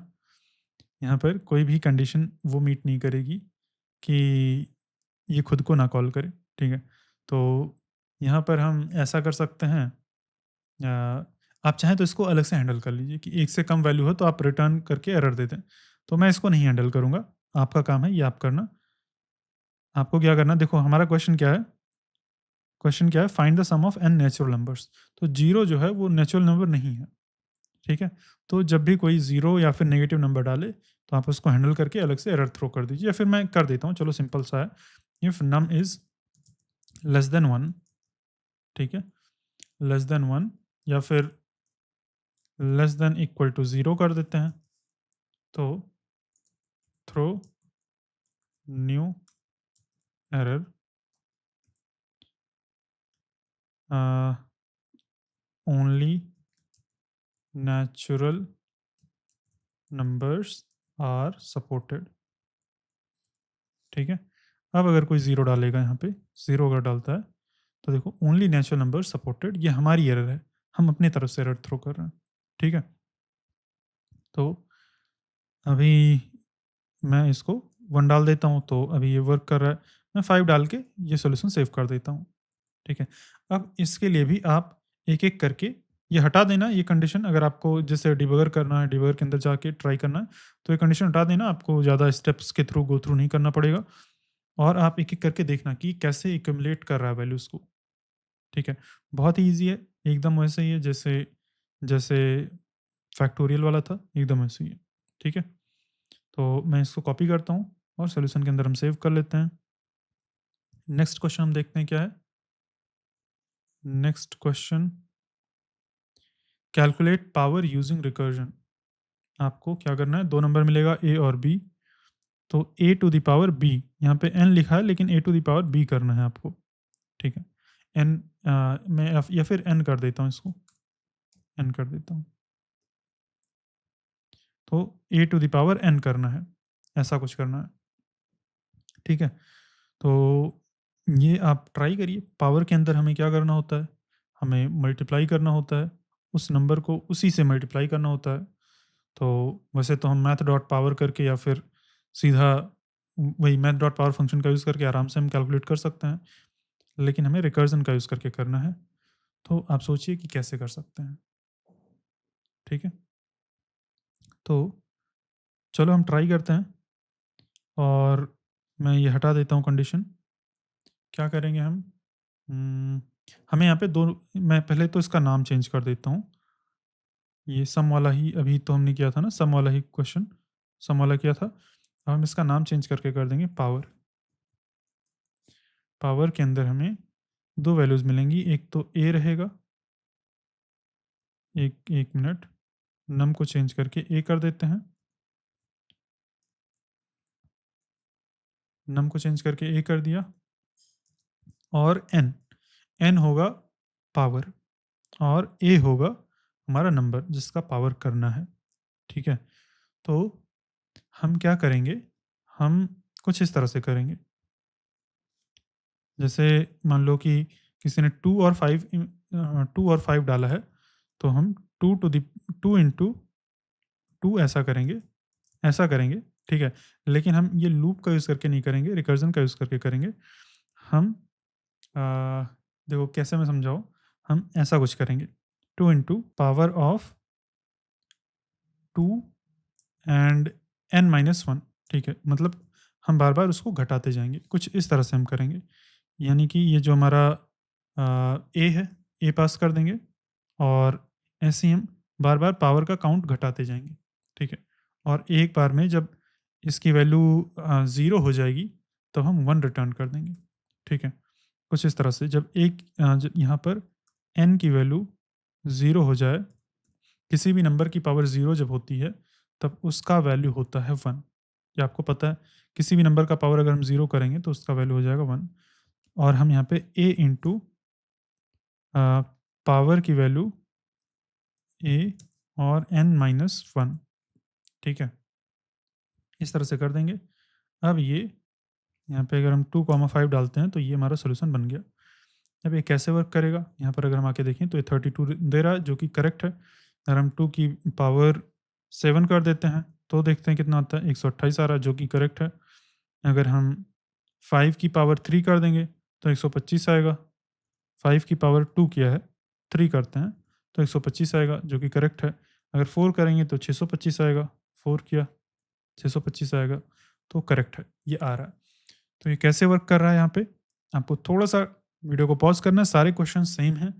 यहाँ पर कोई भी कंडीशन वो मीट नहीं करेगी कि ये खुद को ना कॉल करे, ठीक है? तो यहाँ पर हम ऐसा कर सकते हैं, आप चाहें तो इसको अलग से हैंडल कर लीजिए कि 1 से कम वैल्यू हो तो आप रिटर्न करके एरर दे दें। तो मैं इसको नहीं हैंडल करूँगा, आपका काम है ये आप करना। आपको क्या करना है देखो हमारा क्वेश्चन क्या है? क्वेश्चन क्या है? Find the sum of n natural numbers. तो 0 जो है वो नेचुरल नंबर नहीं है, ठीक है? तो जब भी कोई 0 या फिर नेगेटिव नंबर डाले, तो आप उसको हैंडल करके अलग से एरर थ्रो कर दीजिए या फिर मैं कर देता हूँ, चलो सिंपल सा है। If num is less than 1, ठीक है? लेस देन 1 या फिर लेस देन इक्वल टू 0 कर देते हैं। तो throw new error only natural numbers are supported, ठीक है? अब अगर कोई 0 डालेगा यहाँ पे, 0 अगर डालता है, तो देखो ओनली नेचुरल नंबर सपोर्टेड, ये हमारी एरर है। हम अपनी तरफ से एरर थ्रो कर रहे हैं, ठीक है? तो अभी मैं इसको 1 डाल देता हूँ, तो अभी ये वर्क कर रहा है। मैं 5 डाल के ये सॉल्यूशन सेव कर देता हूँ, ठीक है? अब इसके लिए भी आप एक-एक करके ये हटा देना ये कंडीशन, अगर आपको जैसे डिबगर करना है, डिबगर के अंदर जाके ट्राई करना है, तो ये कंडीशन हटा देना, आपको ज़्यादा स्टेप्स के थ्रू गो थ्रू नहीं करना पड़ेगा और आप एक-एक करके देखना कि कैसे एक्युमुलेट कर रहा है वैल्यूज़ को, ठीक है? बहुत ही ईज़ी है, एकदम वैसे ही है जैसे जैसे फैक्टोरियल वाला था, एकदम वैसे ही है, ठीक है? तो मैं इसको कॉपी करता हूँ और सॉल्यूशन के अंदर हम सेव कर लेते हैं। नेक्स्ट क्वेश्चन हम देखते हैं क्या है? Next question, calculate power using recursion. आपको क्या करना है, 2 नंबर मिलेगा ए और बी, तो ए टू द पावर बी, यहाँ पे एन लिखा है लेकिन ए टू द पावर बी करना है आपको, ठीक है? एन मैं या फिर एन कर देता हूँ इसको, एन कर देता हूँ। तो ए टू द पावर एन करना है, ऐसा कुछ करना है, ठीक है? तो ये आप ट्राई करिए, पावर के अंदर हमें क्या करना होता है, हमें मल्टीप्लाई करना होता है, उस नंबर को उसी से मल्टीप्लाई करना होता है। तो वैसे तो हम मैथ डॉट पावर करके या फिर सीधा वही मैथ डॉट पावर फंक्शन का यूज़ करके आराम से हम कैलकुलेट कर सकते हैं, लेकिन हमें रिकर्जन का यूज़ करके करना है। तो आप सोचिए कि कैसे कर सकते हैं, ठीक है? तो चलो हम ट्राई करते हैं और मैं ये हटा देता हूँ कंडीशन। क्या करेंगे हम? उम, हमें यहाँ पे 2, मैं पहले तो इसका नाम चेंज कर देता हूँ। ये सम वाला ही अभी तो हमने किया था ना, सम वाला ही क्वेश्चन, सम वाला किया था। अब हम इसका नाम चेंज करके कर देंगे पावर। पावर के अंदर हमें 2 वैल्यूज़ मिलेंगी, एक तो ए रहेगा, एक 1 मिनट, नम को चेंज करके ए कर देते हैं, नम को चेंज करके ए कर दिया और एन, एन होगा पावर और ए होगा हमारा नंबर जिसका पावर करना है, ठीक है? तो हम क्या करेंगे, हम कुछ इस तरह से करेंगे, जैसे मान लो कि किसी ने 2 और 5 डाला है, तो हम 2 टू द 2 इंटू 2 ऐसा करेंगे, ठीक है? लेकिन हम ये लूप का यूज़ करके नहीं करेंगे, रिकर्जन का यूज़ करके करेंगे। हम अ, देखो कैसे मैं समझाऊँ, हम ऐसा कुछ करेंगे, 2 into power of 2 and n minus 1, ठीक है? मतलब हम बार-बार उसको घटाते जाएँगे, कुछ इस तरह से हम करेंगे। यानी कि ये जो हमारा ए है, ए पास कर देंगे और ऐसे ही हम बार-बार पावर का काउंट घटाते जाएँगे, ठीक है? और एक बार में जब इसकी वैल्यू 0 हो जाएगी, तब हम 1 रिटर्न कर देंगे, ठीक है? कुछ इस तरह से जब ज यहाँ पर n की वैल्यू 0 हो जाए, किसी भी नंबर की पावर 0 जब होती है, तब उसका वैल्यू होता है 1। ये आपको पता है, किसी भी नंबर का पावर अगर हम 0 करेंगे, तो उसका वैल्यू हो जाएगा 1 और हम यहाँ पे a इंटू पावर की वैल्यू a और n माइनस 1, ठीक है? इस तरह से कर देंगे। अब ये यहाँ पे अगर हम 2, 5 डालते हैं, तो ये हमारा सॉल्यूशन बन गया। अब ये कैसे वर्क करेगा? यहाँ पर अगर हम आके देखें, तो ये 32 दे रहा है, जो कि करेक्ट है। अगर हम 2 की पावर 7 कर देते हैं, तो देखते हैं कितना आता है, 128 आ रहा है, जो कि करेक्ट है। अगर हम 5 की पावर 3 कर देंगे, तो 125 आएगा। 5 की पावर 2 किया है, 3 करते हैं, तो 125 आएगा, जो कि करेक्ट है। अगर 4 करेंगे, तो 625 आएगा, 4 किया, 625 आएगा, तो करेक्ट है, ये आ रहा है। तो ये कैसे वर्क कर रहा है यहाँ पे? आपको थोड़ा-सा वीडियो को पॉज़ करना है, सारे क्वेश्चन सेम हैं।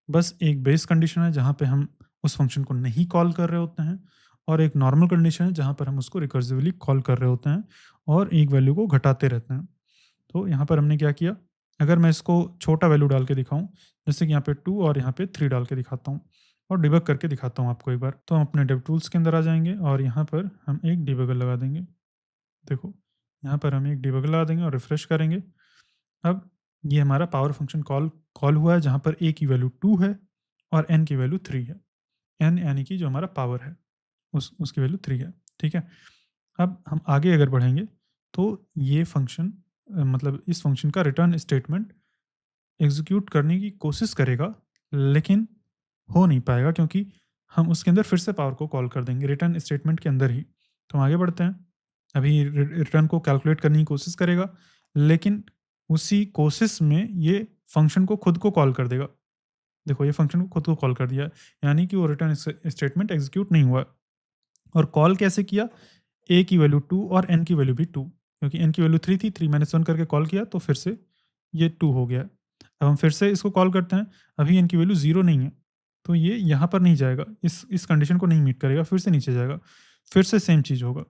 बस एक बेस कंडीशन है जहाँ पे हम उस फंक्शन को नहीं कॉल कर रहे होते हैं और एक नॉर्मल कंडीशन है जहाँ पर हम उसको रिकर्सिवली कॉल कर रहे होते हैं और एक वैल्यू को घटाते रहते हैं। तो यहाँ पर हमने क्या किया, अगर मैं इसको छोटा वैल्यू डाल के दिखाऊँ, जैसे कि यहाँ पे 2 और यहाँ पे 3 डाल के दिखाता हूँ और डिबग करके दिखाता हूँ आपको एक बार। तो हम अपने डेव टूल्स के अंदर आ जाएँगे और यहाँ पर हम एक डिबगर लगा देंगे। देखो, यहाँ पर हम एक डिबगर लगा देंगे और रिफ्रेश करेंगे। अब ये हमारा पावर फंक्शन कॉल कॉल हुआ है जहाँ पर a की वैल्यू 2 है और n की वैल्यू 3 है। n यानी कि जो हमारा पावर है उसकी वैल्यू 3 है, ठीक है? अब हम आगे अगर बढ़ेंगे तो ये फंक्शन मतलब इस फंक्शन का रिटर्न स्टेटमेंट एग्ज़ीक्यूट करने की कोशिश करेगा, लेकिन हो नहीं पाएगा क्योंकि हम उसके अंदर फिर से पावर को कॉल कर देंगे रिटर्न स्टेटमेंट के अंदर ही। तो हम आगे बढ़ते हैं। अभी रिटर्न को कैलकुलेट करने की कोशिश करेगा, लेकिन उसी कोशिश में ये फंक्शन को खुद को कॉल कर देगा। देखो ये फ़ंक्शन को खुद को कॉल कर दिया है, यानी कि वो रिटर्न स्टेटमेंट एग्ज़ीक्यूट नहीं हुआ। और कॉल कैसे किया? a की वैल्यू 2 और n की वैल्यू भी 2, क्योंकि n की वैल्यू 3 थी, 3 - 1 करके कॉल किया तो फिर से ये 2 हो गया। अब हम फिर से इसको कॉल करते हैं, अभी n की वैल्यू 0 नहीं है, तो ये यहाँ पर नहीं जाएगा, इस कंडीशन को नहीं मीट करेगा, फिर से नीचे जाएगा। फिर से सेम चीज़ होगा,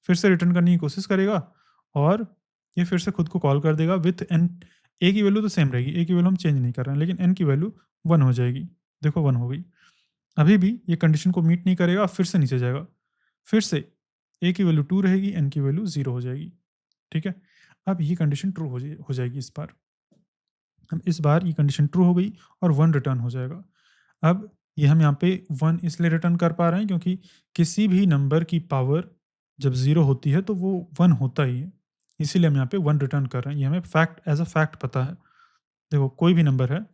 फिर से रिटर्न करने की कोशिश करेगा और ये फिर से खुद को कॉल कर देगा विथ n। a की वैल्यू तो सेम रहेगी, a की वैल्यू हम चेंज नहीं कर रहे हैं, लेकिन n की वैल्यू 1 हो जाएगी। देखो 1 हो गई। अभी भी ये कंडीशन को मीट नहीं करेगा, फिर से नीचे जाएगा। फिर से a की वैल्यू 2 रहेगी, n की वैल्यू 0 हो जाएगी। ठीक है? अब ये कंडीशन ट्रू हो जाएगी इस बार। अब इस बार ये कंडीशन ट्रू हो गई और 1 रिटर्न हो जाएगा। अब ये हम यहाँ पे 1 इसलिए रिटर्न कर पा रहे हैं क्योंकि किसी भी नंबर की पावर जब 0 होती है तो वो 1 होता ही है। इसीलिए हम यहाँ पे 1 रिटर्न कर रहे हैं। ये हमें फैक्ट एज़ अ फैक्ट पता है। देखो कोई भी नंबर है,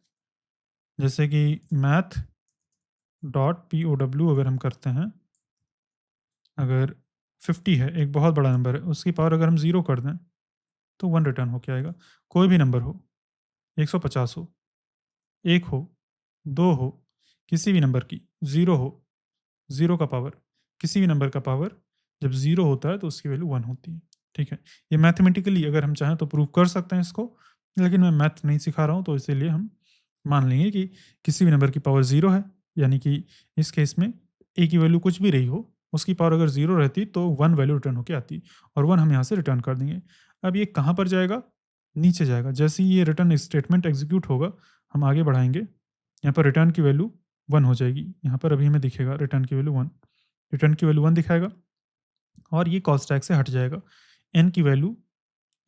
जैसे कि math.pow अगर हम करते हैं, अगर 50 है, एक बहुत बड़ा नंबर है, उसकी पावर अगर हम 0 कर दें, तो 1 रिटर्न होके आएगा। कोई भी नंबर हो, 150 हो, 1 हो, 2 हो, किसी भी नंबर की 0 हो, 0 का पावर, किसी भी नंबर का पावर जब 0 होता है तो उसकी वैल्यू 1 होती है। ठीक है? ये मैथमेटिकली अगर हम चाहें तो प्रूव कर सकते हैं इसको, लेकिन मैं मैथ नहीं सिखा रहा हूँ, तो इसीलिए हम मान लेंगे कि किसी भी नंबर की पावर 0 है, यानी कि इस केस में a की वैल्यू कुछ भी रही हो, उसकी पावर अगर 0 रहती तो 1 वैल्यू रिटर्न होके आती और 1 हम यहाँ से रिटर्न कर देंगे। अब ये कहाँ पर जाएगा? नीचे जाएगा। जैसे ही ये रिटर्न स्टेटमेंट एग्ज़ीक्यूट होगा, हम आगे बढ़ाएँगे, यहाँ पर रिटर्न की वैल्यू 1 हो जाएगी। यहाँ पर अभी हमें दिखेगा रिटर्न की वैल्यू 1, रिटर्न की वैल्यू 1 दिखाएगा और ये कॉल स्टैक से हट जाएगा। n की वैल्यू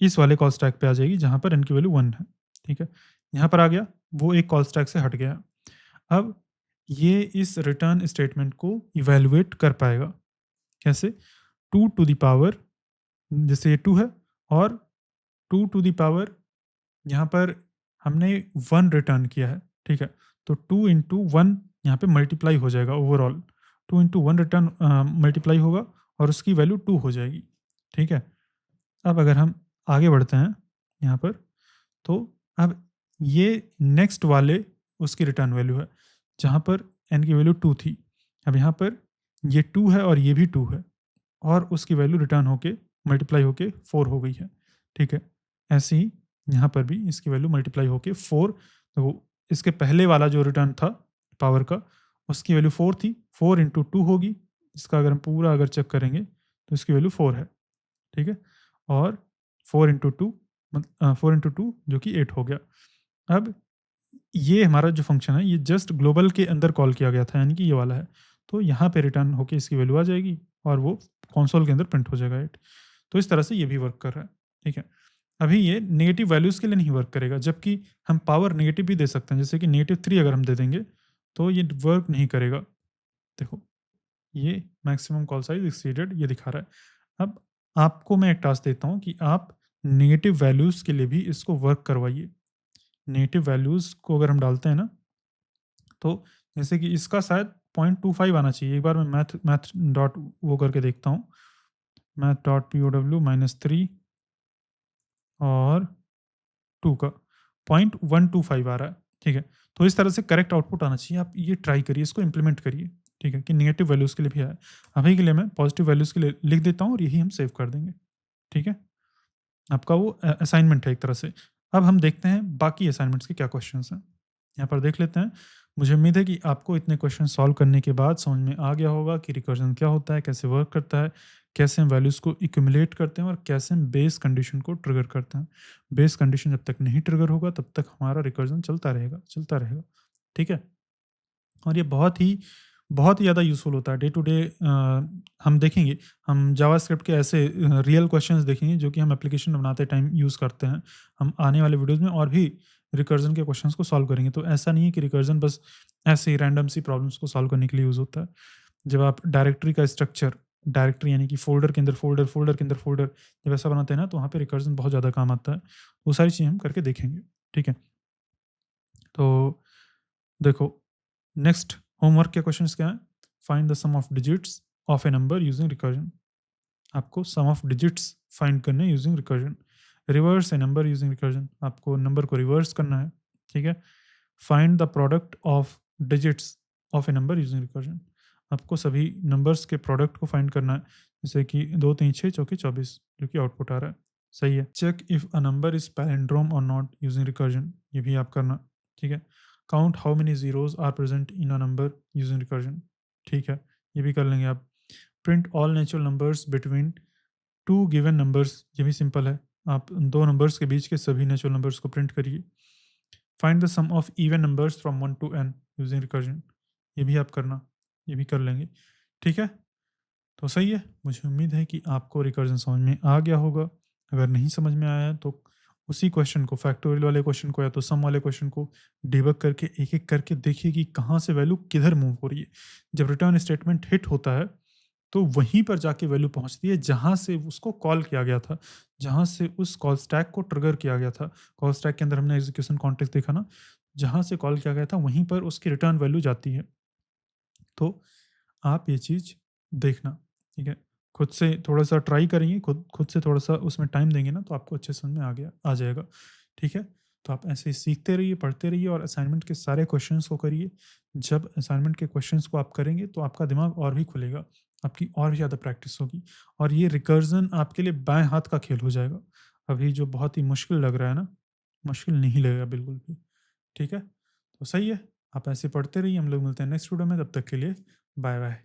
इस वाले कॉल स्टैक पे आ जाएगी जहाँ पर n की वैल्यू 1 है। ठीक है? यहाँ पर आ गया, वो एक कॉल स्टैक से हट गया। अब ये इस रिटर्न स्टेटमेंट को इवैल्यूएट कर पाएगा। कैसे? 2 टू द पावर, जैसे ये 2 है और 2 टू द पावर यहाँ पर हमने 1 रिटर्न किया है, ठीक है? तो 2 इंटू 1 यहाँ पे मल्टीप्लाई हो जाएगा ओवरऑल। 2 इंटू 1 रिटर्न मल्टीप्लाई होगा और उसकी वैल्यू 2 हो जाएगी, ठीक है? अब अगर हम आगे बढ़ते हैं यहाँ पर, तो अब ये नेक्स्ट वाले उसकी रिटर्न वैल्यू है, जहाँ पर n की वैल्यू 2 थी। अब यहाँ पर ये 2 है और ये भी 2 है और उसकी वैल्यू रिटर्न होके मल्टीप्लाई होके 4 हो गई है, ठीक है? ऐसे ही यहाँ पर भी इसकी वैल्यू मल्टीप्लाई होके 4, तो इसके पहले वाला जो रिटर्न था पावर का, उसकी वैल्यू 4 थी, 4 इंटू 2 होगी। इसका अगर हम पूरा अगर चेक करेंगे तो इसकी वैल्यू 4 है, ठीक है? और 4 इंटू 2 4 इंटू 2 जो कि 8 हो गया। अब ये हमारा जो फ़ंक्शन है ये जस्ट ग्लोबल के अंदर कॉल किया गया था, यानी कि ये वाला है। तो यहाँ पे रिटर्न होके इसकी वैल्यू आ जाएगी और वो कंसोल के अंदर प्रिंट हो जाएगा 8। तो इस तरह से ये भी वर्क कर रहा है, ठीक है। अभी ये नेगेटिव वैल्यूज़ के लिए नहीं वर्क करेगा, जबकि हम पावर नेगेटिव भी दे सकते हैं, जैसे कि -3 अगर हम दे देंगे, तो ये वर्क नहीं करेगा। देखो, ये मैक्सिमम कॉल साइज़ एक्सीडेड ये दिखा रहा है। अब आपको मैं एक टास्क देता हूँ कि आप नेगेटिव वैल्यूज़ के लिए भी इसको वर्क करवाइए। नेगेटिव वैल्यूज़ को अगर हम डालते हैं ना, तो जैसे कि इसका शायद 0.25 आना चाहिए। एक बार मैं मैथ मैथ डॉट वो करके देखता हूँ। मैथ डॉट पीओडब्ल्यू -3 और 2 का 0.125 आ रहा है, ठीक है? तो इस तरह से करेक्ट आउटपुट आना चाहिए। आप ये ट्राई करिए, इसको इम्प्लीमेंट करिए, ठीक है? कि नेगेटिव वैल्यूज़ के लिए भी आए। अभी के लिए मैं पॉजिटिव वैल्यूज़ के लिए लिख देता हूँ और यही हम सेव कर देंगे, ठीक है? आपका वो असाइनमेंट है एक तरह से। अब हम देखते हैं बाकी असाइनमेंट्स के क्या क्वेश्चंस हैं। यहाँ पर देख लेते हैं। मुझे उम्मीद है कि आपको इतने क्वेश्चन सॉल्व करने के बाद समझ में आ गया होगा कि रिकर्जन क्या होता है, कैसे वर्क करता है, कैसे हम वैल्यूज़ को एक्युमुलेट करते हैं और कैसे हम बेस कंडीशन को ट्रिगर करते हैं। बेस कंडीशन जब तक नहीं ट्रिगर होगा तब तक हमारा रिकर्जन चलता रहेगा, चलता रहेगा। ठीक है? और ये बहुत ही ज़्यादा यूज़फुल होता है डे टू डे। हम देखेंगे, हम जावास्क्रिप्ट के ऐसे रियल क्वेश्चंस देखेंगे जो कि हम एप्लीकेशन बनाते टाइम यूज़ करते हैं। हम आने वाले वीडियोज़ में और भी रिकर्जन के क्वेश्चंस को सॉल्व करेंगे। तो ऐसा नहीं है कि रिकर्जन बस ऐसे ही रैंडम सी प्रॉब्लम्स को सॉल्व करने के लिए यूज़ होता है। जब आप डायरेक्टरी का स्ट्रक्चर, डायरेक्टरी यानी कि फ़ोल्डर के अंदर फ़ोल्डर, फ़ोल्डर के अंदर फ़ोल्डर, जब ऐसा बनाते हैं ना, तो वहाँ पे रिकर्जन बहुत ज़्यादा काम आता है। वो सारी चीज़ें हम करके देखेंगे। ठीक है? तो देखो, नेक्स्ट होमवर्क के क्वेश्चंस क्या हैं? Find the sum of digits of a number using recursion. आपको सम ऑफ डिजिट्स फाइंड करने using recursion. Reverse a number using recursion, आपको नंबर को रिवर्स करना है, ठीक है? Find the product of digits of a number using recursion. आपको सभी नंबर्स के प्रोडक्ट को फाइंड करना है, जैसे कि 2 3 6 चौके 24 जो कि आउटपुट आ रहा है। सही है। Check if a number is palindrome और नॉट यूजिंग रिकर्जन, ये भी आप करना। ठीक है। Count how many zeros are present in a number using recursion. ठीक है, ये भी कर लेंगे आप। Print all natural numbers between two given numbers, ये भी सिंपल है। आप दो नंबर्स के बीच के सभी नेचुरल नंबर्स को प्रिंट करिए। Find the sum of even numbers from 1 to n using recursion, ये भी आप करना, ये भी कर लेंगे। ठीक है, तो सही है। मुझे उम्मीद है कि आपको रिकर्जन समझ में आ गया होगा। अगर नहीं समझ में आया है तो उसी क्वेश्चन को, फैक्टोरियल वाले क्वेश्चन को या तो सम वाले क्वेश्चन को डिबग करके एक-एक करके देखिए कि कहाँ से वैल्यू किधर मूव हो रही है। जब रिटर्न स्टेटमेंट हिट होता है, तो वहीं पर जाके वैल्यू पहुँचती है जहाँ से उसको कॉल किया गया था, जहाँ से उस कॉल स्टैक को ट्रिगर किया गया था। कॉल स्टैक के अंदर हमने एग्जीक्यूशन कॉन्टेक्स्ट देखा ना, जहाँ से कॉल किया गया था वहीं पर उसकी रिटर्न वैल्यू जाती है। तो आप ये चीज़ देखना, ठीक है? खुद से थोड़ा-सा ट्राई करेंगे, खुद खुद से थोड़ा-सा उसमें टाइम देंगे ना, तो आपको अच्छे समझ में आ जाएगा, ठीक है? तो आप ऐसे ही सीखते रहिए, पढ़ते रहिए और असाइनमेंट के सारे क्वेश्चंस को करिए। जब असाइनमेंट के क्वेश्चंस को आप करेंगे, तो आपका दिमाग और भी खुलेगा, आपकी और भी ज़्यादा प्रैक्टिस होगी और ये रिकर्ज़न आपके लिए बाएँ हाथ का खेल हो जाएगा। अभी जो बहुत ही मुश्किल लग रहा है ना, मुश्किल नहीं लगेगा बिल्कुल भी, ठीक है? तो सही है, आप ऐसे पढ़ते रहिए, हम लोग मिलते हैं नेक्स्ट वीडियो में, तब तक के लिए बाय-बाय।